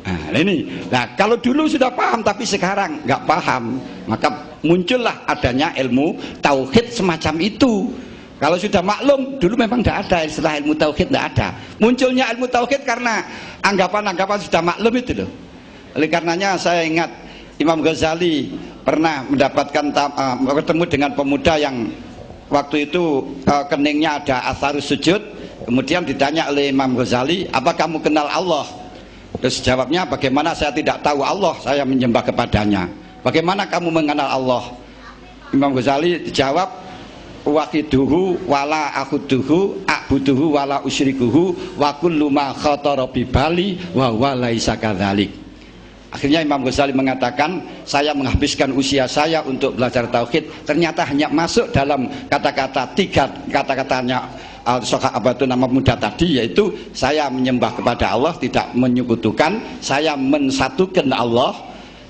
Nah ini, nah kalau dulu sudah paham tapi sekarang nggak paham, maka muncullah adanya ilmu tauhid semacam itu. Kalau sudah maklum, dulu memang tidak ada istilah ilmu tauhid, tidak ada. Munculnya ilmu tauhid karena anggapan-anggapan sudah maklum itu loh. Oleh karenanya saya ingat Imam Ghazali pernah mendapatkan bertemu dengan pemuda yang waktu itu keningnya ada atharus sujud. Kemudian ditanya oleh Imam Ghazali, apa kamu kenal Allah? Terus jawabnya, bagaimana saya tidak tahu Allah, saya menyembah kepadanya. Bagaimana kamu mengenal Allah? Imam Ghazali dijawab, waqiduhu wala akhuduhu a'buduhu wala usyrikuhu wa kullu ma khatara bi bali wa laisa kadzalik. Akhirnya Imam Ghazali mengatakan, saya menghabiskan usia saya untuk belajar tauhid, ternyata hanya masuk dalam kata-kata tiga kata-katanya nama muda tadi, yaitu saya menyembah kepada Allah, tidak menyekutukan, saya mensatukan Allah,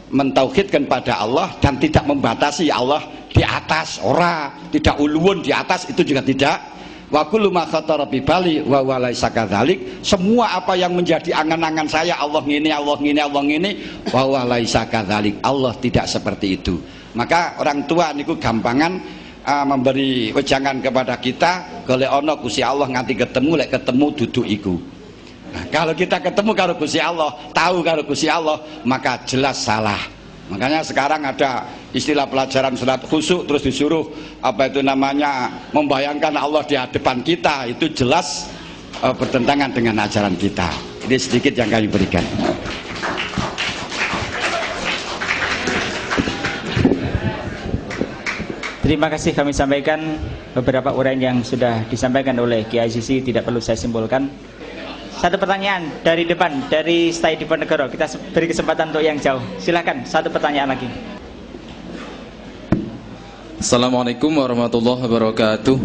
mentauhidkan pada Allah, dan tidak membatasi Allah di atas, tidak uluwun di atas, itu juga tidak. Wa kullu ma khatara bi bali wa laisa kadzalik. Semua apa yang menjadi angan-angan saya, Allah ngini, Allah ngini, Allah ngini, wa laisa kadzalik. Allah tidak seperti itu. Maka orang tua niku gampangan memberi wejangan kepada kita, golek ana Gusti Allah nganti ketemu, lek ketemu duduk iku. Nah, kalau kita ketemu karo Gusti Allah, tahu karo Gusti Allah, maka jelas salah. Makanya sekarang ada istilah pelajaran salat khusyuk, terus disuruh apa itu namanya, membayangkan Allah di hadapan kita, itu jelas bertentangan dengan ajaran kita. Ini sedikit yang kami berikan. Terima kasih kami sampaikan beberapa uraian yang sudah disampaikan oleh Kiai Sisi, tidak perlu saya simpulkan. Satu pertanyaan dari depan, dari Stai Diponegoro. Kita beri kesempatan untuk yang jauh. Silakan, satu pertanyaan lagi. Assalamualaikum warahmatullahi wabarakatuh.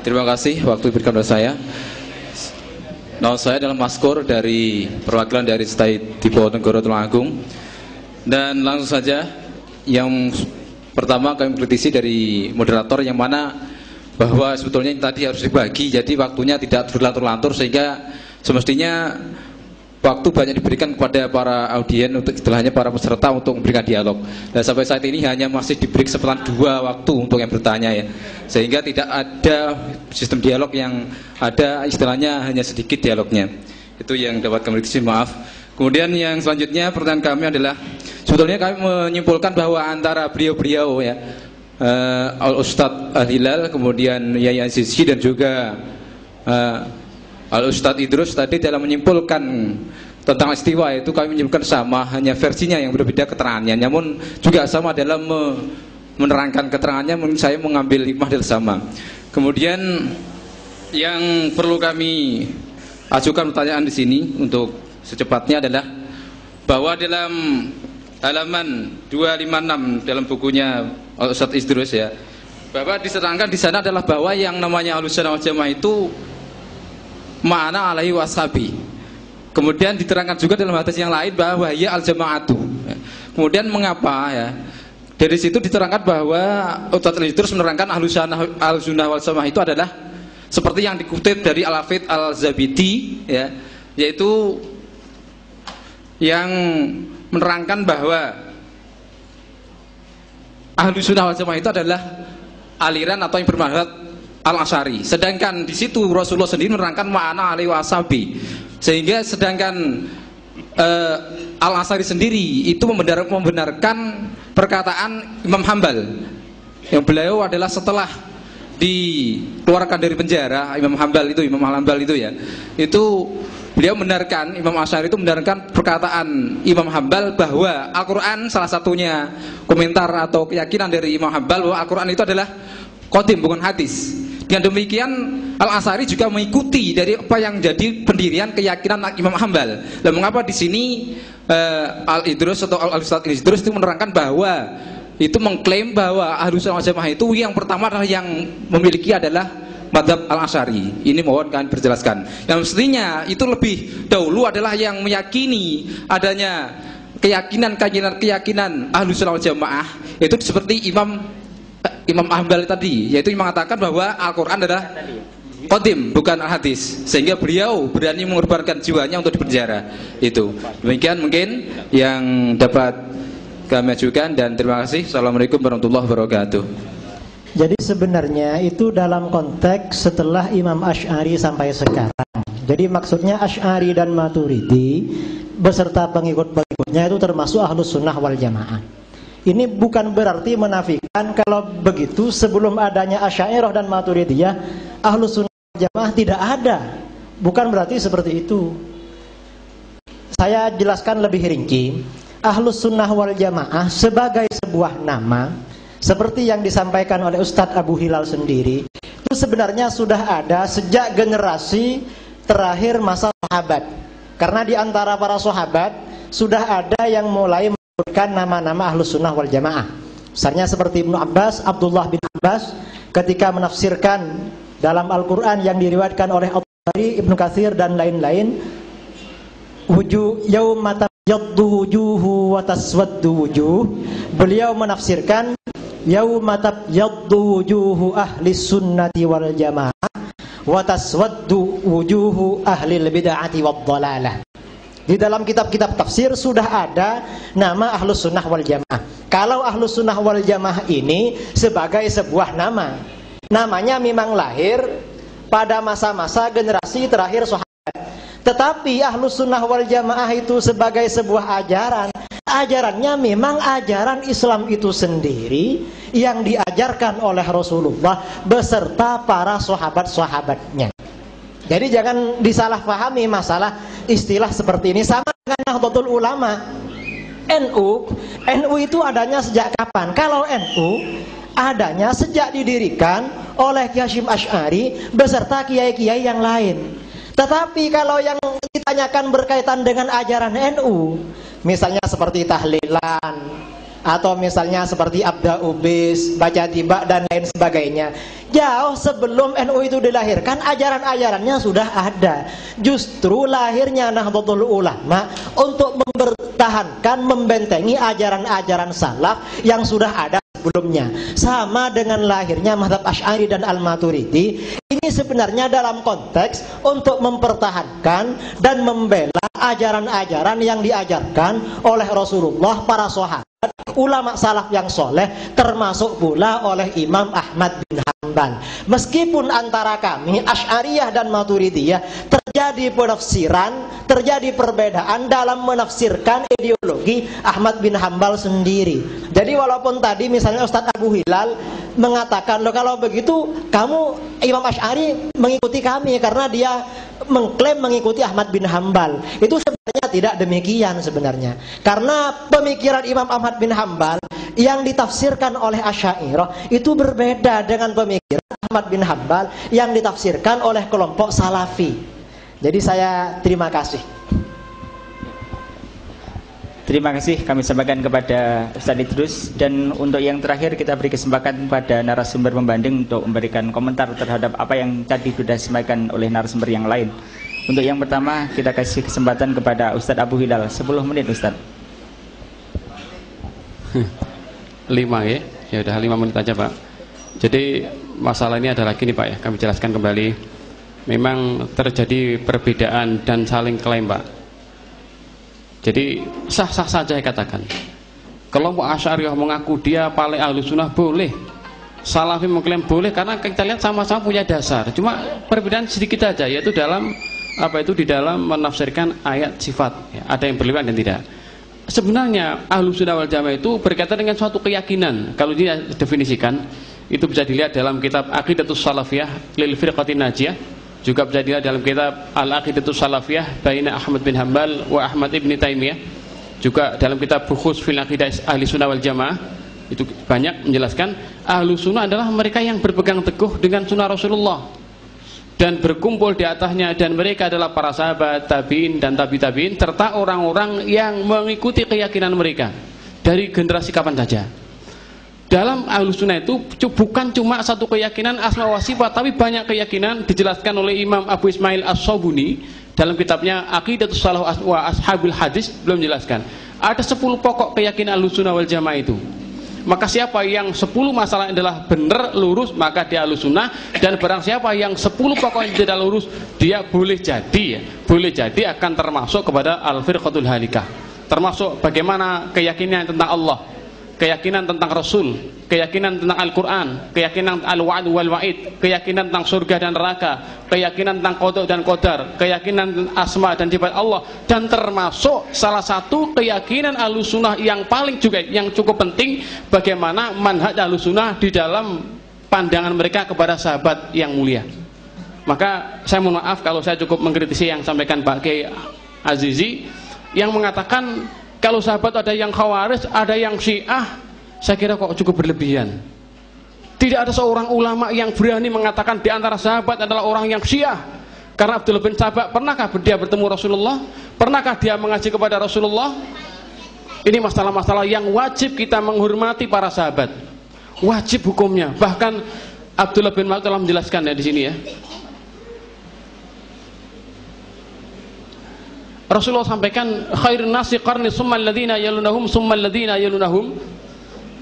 Terima kasih waktu diberikan oleh saya. Nama saya adalah Maskur dari perwakilan dari Stai Diponegoro Tulungagung. Dan langsung saja, yang pertama kami kritisi dari moderator yang mana bahwa sebetulnya tadi harus dibagi, jadi waktunya tidak berlantur-lantur sehingga semestinya waktu banyak diberikan kepada para audien untuk istilahnya para peserta untuk memberikan dialog. Dan sampai saat ini hanya masih diberi kesempatan 2 waktu untuk yang bertanya ya, sehingga tidak ada sistem dialog, yang ada istilahnya hanya sedikit dialognya. Itu yang dapat kami kritisi, maaf. Kemudian yang selanjutnya pertanyaan kami adalah, sebetulnya kami menyimpulkan bahwa antara beliau-beliau ya, Al-Ustadz Al-Hilal, kemudian Yai Azizi dan juga Al-Ustadz Idrus tadi dalam menyimpulkan tentang istiwa itu kami menyimpulkan sama, hanya versinya yang berbeda keterangannya, namun juga sama dalam menerangkan keterangannya. Mungkin saya mengambil hikmah dari sama. Kemudian yang perlu kami ajukan pertanyaan di sini untuk secepatnya adalah bahwa dalam halaman 256 dalam bukunya Ustadz Idrus ya, bahwa diserangkan di sana adalah bahwa yang namanya Ahlussunnah wal Jamaah itu ma'ana alaihi washabi. Kemudian diterangkan juga dalam hadis yang lain bahwa ya al-jama'atu. Kemudian mengapa ya? Dari situ diterangkan bahwa Ustadz Idrus menerangkan Ahlussunnah wal Jamaah itu adalah seperti yang dikutip dari Al-Hafidz Al-Zabidi ya, yaitu yang menerangkan bahwa Ahlussunnah wal Jamaah itu adalah aliran atau yang bermadhab Al-Asy'ari. Sedangkan di situ Rasulullah sendiri menerangkan ma'ana alaihi wasabi. Sehingga sedangkan Al-Asy'ari sendiri itu membenarkan perkataan Imam Hambal, yang beliau adalah setelah dikeluarkan dari penjara, Imam Hambal itu ya, itu beliau membenarkan, Imam Asy'ari itu membenarkan perkataan Imam Hambal bahwa Al-Quran, salah satunya komentar atau keyakinan dari Imam Hambal bahwa Al-Quran itu adalah qadim, bukan hadis. Dengan demikian Al-Asy'ari juga mengikuti dari apa yang jadi pendirian keyakinan Imam Hambal. Dan mengapa di sini Al-Idrus atau Al-Ustadz Idrus itu menerangkan bahwa itu mengklaim bahwa Ahlussunnah wal Jamaah itu yang pertama adalah yang memiliki adalah madhab Al-Asy'ari. Ini mohon kalian berjelaskan. Yang mestinya itu lebih dahulu adalah yang meyakini adanya keyakinan Ahlussunnah wal Jamaah, itu seperti Imam Hambali tadi, yaitu mengatakan bahwa Al-Quran adalah qadim, bukan al-hadis, sehingga beliau berani mengorbankan jiwanya untuk dipenjara. Itu demikian mungkin yang dapat kami ajukan, dan terima kasih. Assalamualaikum warahmatullahi wabarakatuh. Jadi sebenarnya itu dalam konteks setelah Imam Asy'ari sampai sekarang. Jadi maksudnya Asy'ari dan Maturidi beserta pengikut-pengikutnya itu termasuk Ahlussunnah wal Jamaah. Ini bukan berarti menafikan kalau begitu sebelum adanya Asy'ariyah dan Maturidiyah Ahlussunnah wal Jamaah tidak ada. Bukan berarti seperti itu. Saya jelaskan lebih rinci. Ahlussunnah wal Jamaah sebagai sebuah nama, seperti yang disampaikan oleh Ustadz Abu Hilal sendiri, itu sebenarnya sudah ada sejak generasi terakhir masa sahabat. Karena di antara para sahabat sudah ada yang mulai menyebutkan nama-nama Ahlussunnah wal Jamaah. Misalnya seperti Ibnu Abbas, Abdullah bin Abbas ketika menafsirkan dalam Al-Quran yang diriwayatkan oleh At-Tabari, Ibnu Katsir dan lain-lain, yauma tabyaddu wujuhu wa taswaddu wujuh, beliau menafsirkan yauma tabyaddu wujuhu ahli sunnati wal jamaah wa taswaddu wujuhu ahli bid'ati wad dhalalah. Di dalam kitab-kitab tafsir sudah ada nama Ahlus Sunnah wal Jamaah. Kalau Ahlus Sunnah wal Jamaah ini sebagai sebuah nama, namanya memang lahir pada masa-masa generasi terakhir sahabat. Tetapi Ahlus Sunnah wal Jamaah itu sebagai sebuah ajaran, ajarannya memang ajaran Islam itu sendiri yang diajarkan oleh Rasulullah beserta para sahabat-sahabatnya. Jadi jangan disalahpahami masalah istilah seperti ini. Sama dengan Nahdlatul Ulama, NU itu adanya sejak kapan? Kalau NU adanya sejak didirikan oleh Ki Hasyim Asy'ari beserta kiai-kiai yang lain. Tetapi kalau yang ditanyakan berkaitan dengan ajaran NU, misalnya seperti tahlilan, atau misalnya seperti abda ubis, baca tiba dan lain sebagainya, jauh sebelum NU itu dilahirkan ajaran-ajarannya sudah ada. Justru lahirnya Nahdlatul Ulama untuk mempertahankan, membentengi ajaran-ajaran salaf yang sudah ada sebelumnya. Sama dengan lahirnya mazhab Asy'ari dan Al-Maturidi, ini sebenarnya dalam konteks untuk mempertahankan dan membela ajaran-ajaran yang diajarkan oleh Rasulullah, para sahabat, ulama salaf yang soleh, termasuk pula oleh Imam Ahmad bin Hanbal. Meskipun antara kami Asy'ariyah dan Maturidiyah terjadi penafsiran, terjadi perbedaan dalam menafsirkan ideologi Ahmad bin Hanbal sendiri. Jadi walaupun tadi misalnya Ustadz Abu Hilal mengatakan, loh kalau begitu kamu Imam Asy'ari mengikuti kami karena dia mengklaim mengikuti Ahmad bin Hanbal. Itu sebenarnya tidak demikian sebenarnya. Karena pemikiran Imam Ahmad bin Hanbal yang ditafsirkan oleh Asy'ariyah itu berbeda dengan pemikiran Ahmad bin Hanbal yang ditafsirkan oleh kelompok Salafi. Jadi saya terima kasih. Terima kasih kami sampaikan kepada Ustaz Idrus. Dan untuk yang terakhir kita beri kesempatan pada narasumber pembanding untuk memberikan komentar terhadap apa yang tadi sudah disampaikan oleh narasumber yang lain. Untuk yang pertama kita kasih kesempatan kepada Ustaz Abu Hilal, 10 menit Ustaz. 5 ya, ya udah 5 menit aja Pak. Jadi masalah ini adalah gini Pak ya, kami jelaskan kembali. Memang terjadi perbedaan dan saling klaim Pak. Jadi sah-sah saja saya katakan. Kelompok Asy'ariyah mengaku dia paling Ahlus Sunnah boleh, Salafi mengklaim boleh, karena kita lihat sama-sama punya dasar. Cuma perbedaan sedikit saja, yaitu dalam di dalam menafsirkan ayat sifat ya, ada yang berlebihan dan tidak. Sebenarnya Ahlus Sunnah wal Jamaah itu berkaitan dengan suatu keyakinan. Kalau dia definisikan, itu bisa dilihat dalam kitab Aqidatus Salafiyah lil Firqatin Najiyah, juga bisa dilihat dalam kitab Al-Aqidatus Salafiyah baina Ahmad bin Hanbal wa Ahmad ibn Taimiyah, juga dalam kitab Bukhus fil Aqidah Ahli Sunnah wal Jamaah. Itu banyak menjelaskan Ahlu Sunnah adalah mereka yang berpegang teguh dengan sunnah Rasulullah dan berkumpul di atasnya, dan mereka adalah para sahabat, tabi'in dan tabi'-tabi'in, serta orang-orang yang mengikuti keyakinan mereka dari generasi kapan saja. Dalam Ahlus Sunnah itu bukan cuma satu keyakinan asma wa sifat, tapi banyak keyakinan. Dijelaskan oleh Imam Abu Ismail As-Sabuni dalam kitabnya Aqidatus Salaf wa Ashabil Hadis, belum menjelaskan ada 10 pokok keyakinan Ahlus Sunnah wal Jamaah itu. Maka siapa yang 10 masalah adalah benar lurus, maka dia Ahlus Sunnah. Dan barang siapa yang 10 pokok yang tidak lurus, dia boleh jadi akan termasuk kepada al-firqatul halikah. Termasuk bagaimana keyakinan tentang Allah, keyakinan tentang Rasul, keyakinan tentang Al-Quran, keyakinan al-wa'd wal wa'id, keyakinan tentang surga dan neraka, keyakinan tentang qada dan qadar, keyakinan tentang asma dan sifat Allah. Dan termasuk salah satu keyakinan Ahlus Sunnah yang paling juga yang cukup penting, bagaimana manhaj Ahlus Sunnah di dalam pandangan mereka kepada sahabat yang mulia. Maka saya mohon maaf kalau saya cukup mengkritisi yang sampaikan Pak Kiai Azizi yang mengatakan kalau sahabat ada yang Khawarij, ada yang Syiah, saya kira kok cukup berlebihan. Tidak ada seorang ulama yang berani mengatakan di antara sahabat adalah orang yang Syiah. Karena Abdullah bin Sabah, pernahkah dia bertemu Rasulullah? Pernahkah dia mengaji kepada Rasulullah? Ini masalah-masalah yang wajib kita menghormati para sahabat. Wajib hukumnya. Bahkan Abdullah bin Mas'ud telah menjelaskan ya di sini ya. Rasulullah sampaikan khairun nasi qarni summal ladzina yalunahum summal ladzina yalunahum.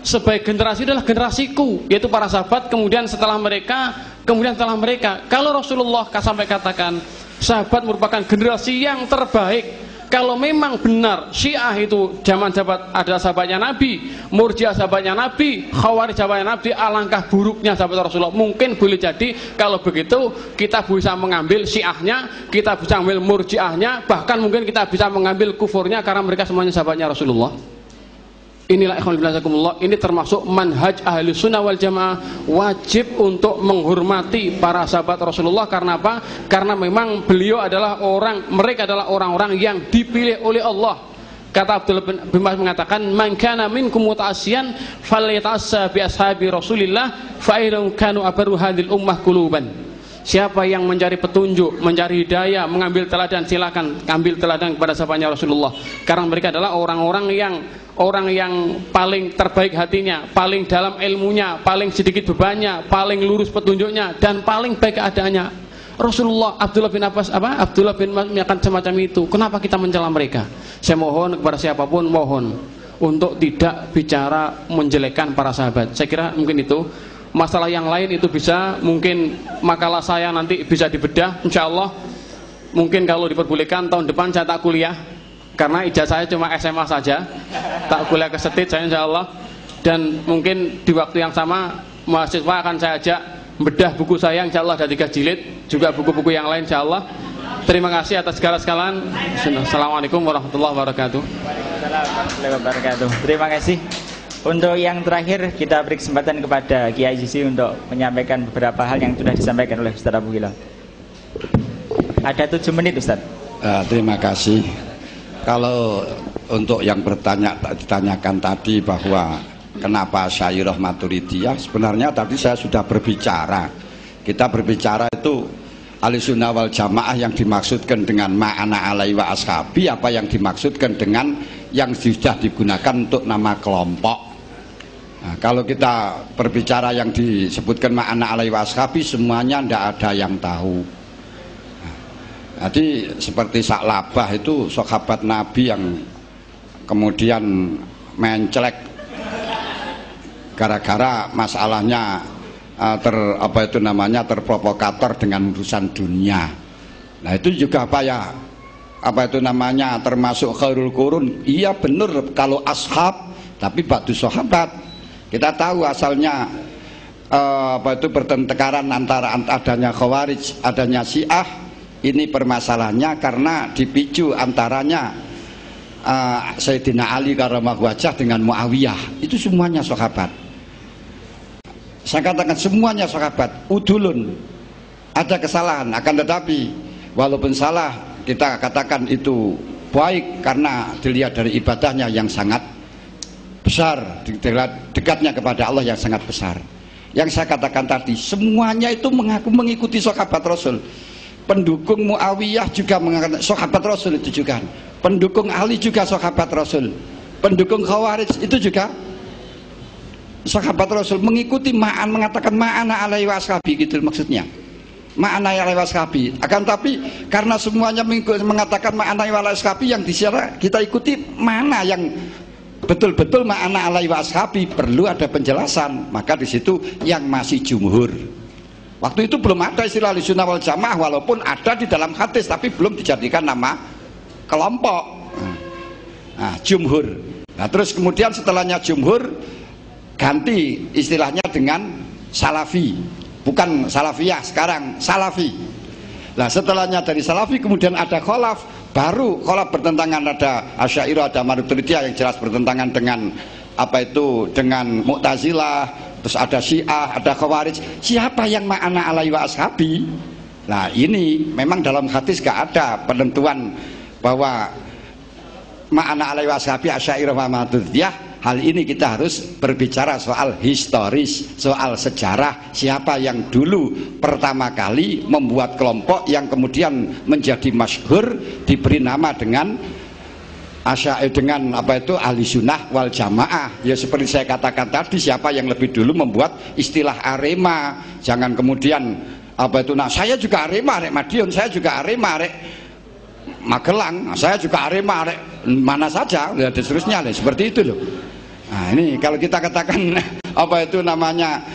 Sebaik generasi adalah generasiku, yaitu para sahabat, kemudian setelah mereka, kemudian setelah mereka. Kalau Rasulullah sampai katakan sahabat merupakan generasi yang terbaik, Kalau memang benar Syiah itu zaman sahabat adalah sahabatnya Nabi, Murji'ah sahabatnya Nabi, Khawarij sahabatnya Nabi, alangkah buruknya sahabat Rasulullah. Mungkin boleh jadi kalau begitu kita bisa mengambil Syiahnya, kita bisa mengambil Murji'ahnya, bahkan mungkin kita bisa mengambil kufurnya karena mereka semuanya sahabatnya Rasulullah. Inilah ikhwan fillah, ini termasuk manhaj ahli sunnah wal jamaah, wajib untuk menghormati para sahabat Rasulullah. Karena apa? Karena memang beliau adalah mereka adalah orang-orang yang dipilih oleh Allah. Kata Abdullah bin Mas mengatakan, man kana minkum muta'assiyan falyata'assa bi ashabi Rasulillah fa innahum kanu abaru hadhil ummah quluban. Siapa yang mencari petunjuk, mencari hidayah, mengambil teladan, silakan ambil teladan kepada sahabatnya Rasulullah. Karena mereka adalah orang yang paling terbaik hatinya, paling dalam ilmunya, paling sedikit bebannya, paling lurus petunjuknya, dan paling baik keadaannya. Rasulullah, Abdullah bin Mas akan semacam itu. Kenapa kita mencela mereka? Saya mohon kepada siapapun, mohon untuk tidak bicara menjelekkan para sahabat. Saya kira mungkin itu. Masalah yang lain itu bisa, mungkin makalah saya nanti bisa dibedah, insya Allah. Mungkin kalau diperbolehkan tahun depan saya tak kuliah, karena ijazah saya cuma SMA saja, tak kuliah ke Setit saya insya Allah. Dan mungkin di waktu yang sama mahasiswa akan saya ajak bedah buku saya, insya Allah ada 3 jilid, juga buku-buku yang lain insya Allah. Terima kasih atas segala sekalian. Assalamualaikum warahmatullahi wabarakatuh. Terima kasih. Untuk yang terakhir kita beri kesempatan kepada Kiai Sisi untuk menyampaikan beberapa hal yang sudah disampaikan oleh Ustaz Abu Hilal. Ada 7 menit Ustaz. Terima kasih. Kalau untuk yang ditanyakan tadi bahwa kenapa Asy'ariyah Maturidiyah, sebenarnya tadi saya sudah berbicara. Kita berbicara itu Ahlussunnah wal Jamaah yang dimaksudkan dengan ma'ana alaihi wa ashabi, apa yang dimaksudkan dengan yang sudah digunakan untuk nama kelompok. Nah, kalau kita berbicara yang disebutkan ma'ana alaihi wa ashabi, semuanya tidak ada yang tahu. Jadi seperti Sa'labah itu sahabat Nabi yang kemudian mencelek gara-gara masalahnya terprovokator dengan urusan dunia. Nah itu juga termasuk khairul qurun. Iya benar kalau ashab, tapi ba'du sahabat. Kita tahu asalnya pertengkaran antara adanya Khawarij, adanya Syiah. Ini permasalahannya karena dipicu antaranya Sayyidina Ali karramallahu wajhah dengan Muawiyah. Itu semuanya sahabat. Saya katakan semuanya sahabat. Udulun, ada kesalahan, akan tetapi walaupun salah kita katakan itu baik karena dilihat dari ibadahnya yang sangat besar, dekatnya kepada Allah yang sangat besar. Yang saya katakan tadi, semuanya itu mengaku mengikuti sahabat Rasul. Pendukung Muawiyah juga mengatakan sahabat Rasul itu juga. Pendukung Ali juga sahabat Rasul. Pendukung Khawarij itu juga sahabat Rasul, mengikuti mengatakan ma'ana alaihi washabi, gitu maksudnya. Ma'ana alaihi washabi. Akan tapi karena semuanya mengatakan ma'ana alaihi washabi, yang disiara kita ikuti mana yang betul-betul ma'ana alaihi washabi, perlu ada penjelasan. Maka di situ yang masih jumhur. Waktu itu belum ada istilah Ahlussunnah wal Jamaah, walaupun ada di dalam hadis tapi belum dijadikan nama kelompok. Nah, jumhur. Nah, terus kemudian setelahnya jumhur ganti istilahnya dengan salafi, bukan salafiyah, sekarang salafi. Nah setelahnya dari salafi kemudian ada kholaf, baru kholaf bertentangan, ada Asy'ariyah, ada Maturidiyah yang jelas bertentangan dengan dengan Mu'tazilah, terus ada Syiah, ada Khawarij. Siapa yang ma'ana alaihi wa ashabi? Nah ini memang dalam hadis gak ada penentuan bahwa ma'ana alaihi wa ashabi Asy'ariyah wa Maturidiyah. Hal ini kita harus berbicara soal historis, soal sejarah, siapa yang dulu pertama kali membuat kelompok yang kemudian menjadi masyhur, diberi nama dengan Ahlussunnah wal Jamaah. Ya seperti saya katakan tadi, siapa yang lebih dulu membuat istilah Arema. Jangan kemudian saya juga Arema, Rek Madiun, saya juga Arema, Rek Magelang, saya juga Arema, Rek mana saja, dan seterusnya, seperti itu loh. Nah ini kalau kita katakan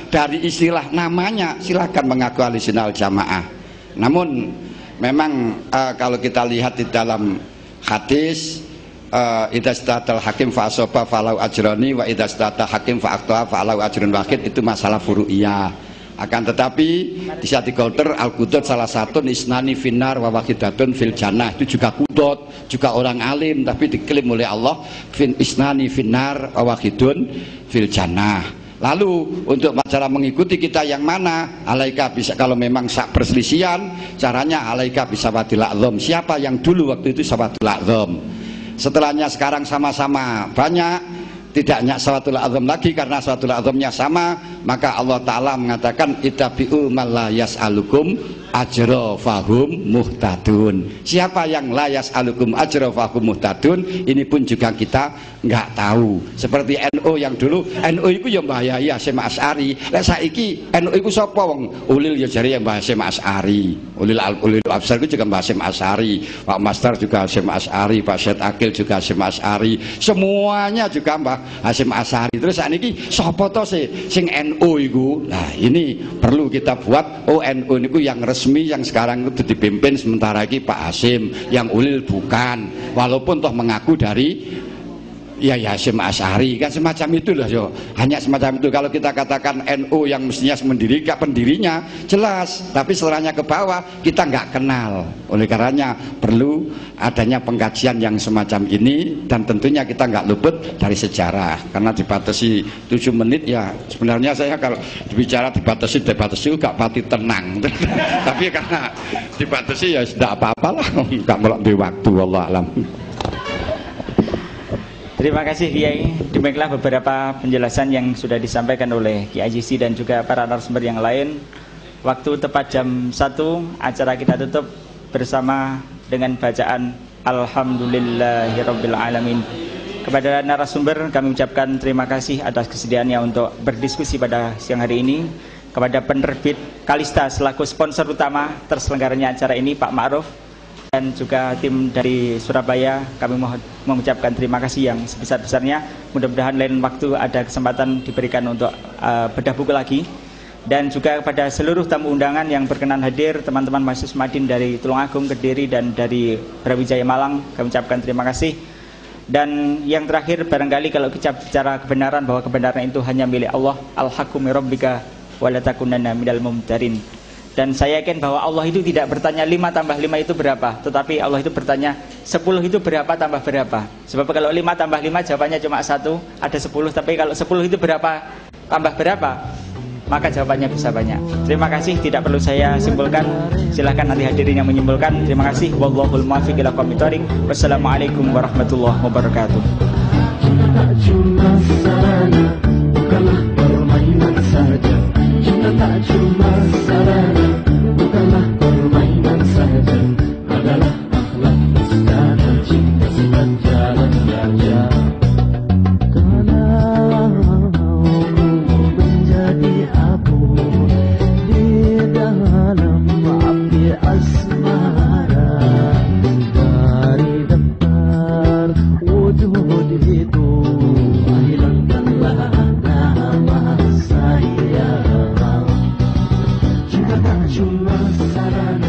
dari istilah namanya, silahkan mengaku Ahlussunnah wal Jamaah. Namun memang kalau kita lihat di dalam hadis idza istatal hakim fa asaba falau ajrani wa idza istatal hakim fa aqta falau ajrun wahid, itu masalah furu'iyah. Akan tetapi di Syati Qadar al-qudud salah satu isnani finar wa wahidatun fil jannah, itu juga qudud, juga orang alim tapi diklaim oleh Allah isnani finar wa wahidun fil jannah. Lalu untuk cara mengikuti kita yang mana? Alaika bisa, kalau memang sak perselisihan caranya alaika bisa wadil a'zam. Siapa yang dulu waktu itu sawatul a'zam? Setelahnya sekarang sama-sama banyak, tidak hanya sawatul a'zam lagi karena sawatul a'zamnya sama, maka Allah Ta'ala mengatakan ittabi'u man la yas'alukum ajra fahum muhtadun. Siapa yang la yas'alukum ajra fahum muhtadun, ini pun juga kita nggak tahu. Seperti NU yang dulu, NU itu yang bahaya Hasyim Asy'ari. Lah saiki NU itu sapa wong? Ulil ya jari yang bahasa Hasyim Asy'ari. Ulil Absar itu juga bahasa Hasyim Asy'ari. Pak Master juga Hasyim Asy'ari, Pak Syed Akil juga Hasyim Asy'ari. Semuanya juga Mbah Hasyim Asy'ari. Terus sakniki sapa to sing NU iku? Nah, ini perlu kita buat NU niku yang resmi yang sekarang itu dipimpin sementara ini Pak Hasyim, yang ulil bukan, walaupun toh mengaku dari ya Hasyim Asy'ari, kan semacam itu loh yo. Hanya semacam itu. Kalau kita katakan NU yang mestinya mendirikan pendirinya jelas, tapi setelahnya ke bawah kita nggak kenal. Oleh karenanya perlu adanya pengkajian yang semacam ini, dan tentunya kita nggak luput dari sejarah. Karena dibatasi 7 menit ya, sebenarnya saya kalau bicara dibatasi nggak pati tenang. Tapi karena dibatasi ya sudah apa-apalah, nggak melalui waktu. Wallahu a'lam. Terima kasih Kiai. Demikianlah beberapa penjelasan yang sudah disampaikan oleh Kiai Azizi dan juga para narasumber yang lain. Waktu tepat jam 1, acara kita tutup bersama dengan bacaan Alhamdulillahirabbil alamin. Kepada narasumber kami ucapkan terima kasih atas kesediaannya untuk berdiskusi pada siang hari ini. Kepada penerbit Kalista selaku sponsor utama terselenggaranya acara ini Pak Ma'ruf, dan juga tim dari Surabaya, kami mengucapkan terima kasih yang sebesar-besarnya. Mudah-mudahan lain waktu ada kesempatan diberikan untuk bedah buku lagi. Dan juga kepada seluruh tamu undangan yang berkenan hadir, teman-teman mahasiswa Madin dari Tulungagung, Kediri, dan dari Brawijaya Malang, kami ucapkan terima kasih. Dan yang terakhir, barangkali kalau kita bicara kebenaran, bahwa kebenaran itu hanya milik Allah, al-haqqu min rabbika wa la takunanna minal mumtarin. Dan saya yakin bahwa Allah itu tidak bertanya 5 tambah 5 itu berapa, tetapi Allah itu bertanya 10 itu berapa tambah berapa. Sebab kalau 5 tambah 5 jawabannya cuma 1, ada 10, tapi kalau 10 itu berapa tambah berapa, maka jawabannya bisa banyak. Terima kasih, tidak perlu saya simpulkan, silahkan nanti hadirin yang menyimpulkan. Terima kasih. Wallahul muwaffiq ila aqwamit thoriq. Wassalamualaikum warahmatullahi wabarakatuh. Tak cuma sarana, bukanlah permainan saja. Cinta tak cuma sarana, bukanlah permainan saja. Adalah akhlak istana cinta sepanjang raja. Kalau menjadi abu di dalam api asmara, dari daftar wujud itu hilangkanlah nama saya. Cinta tak cuma sarana.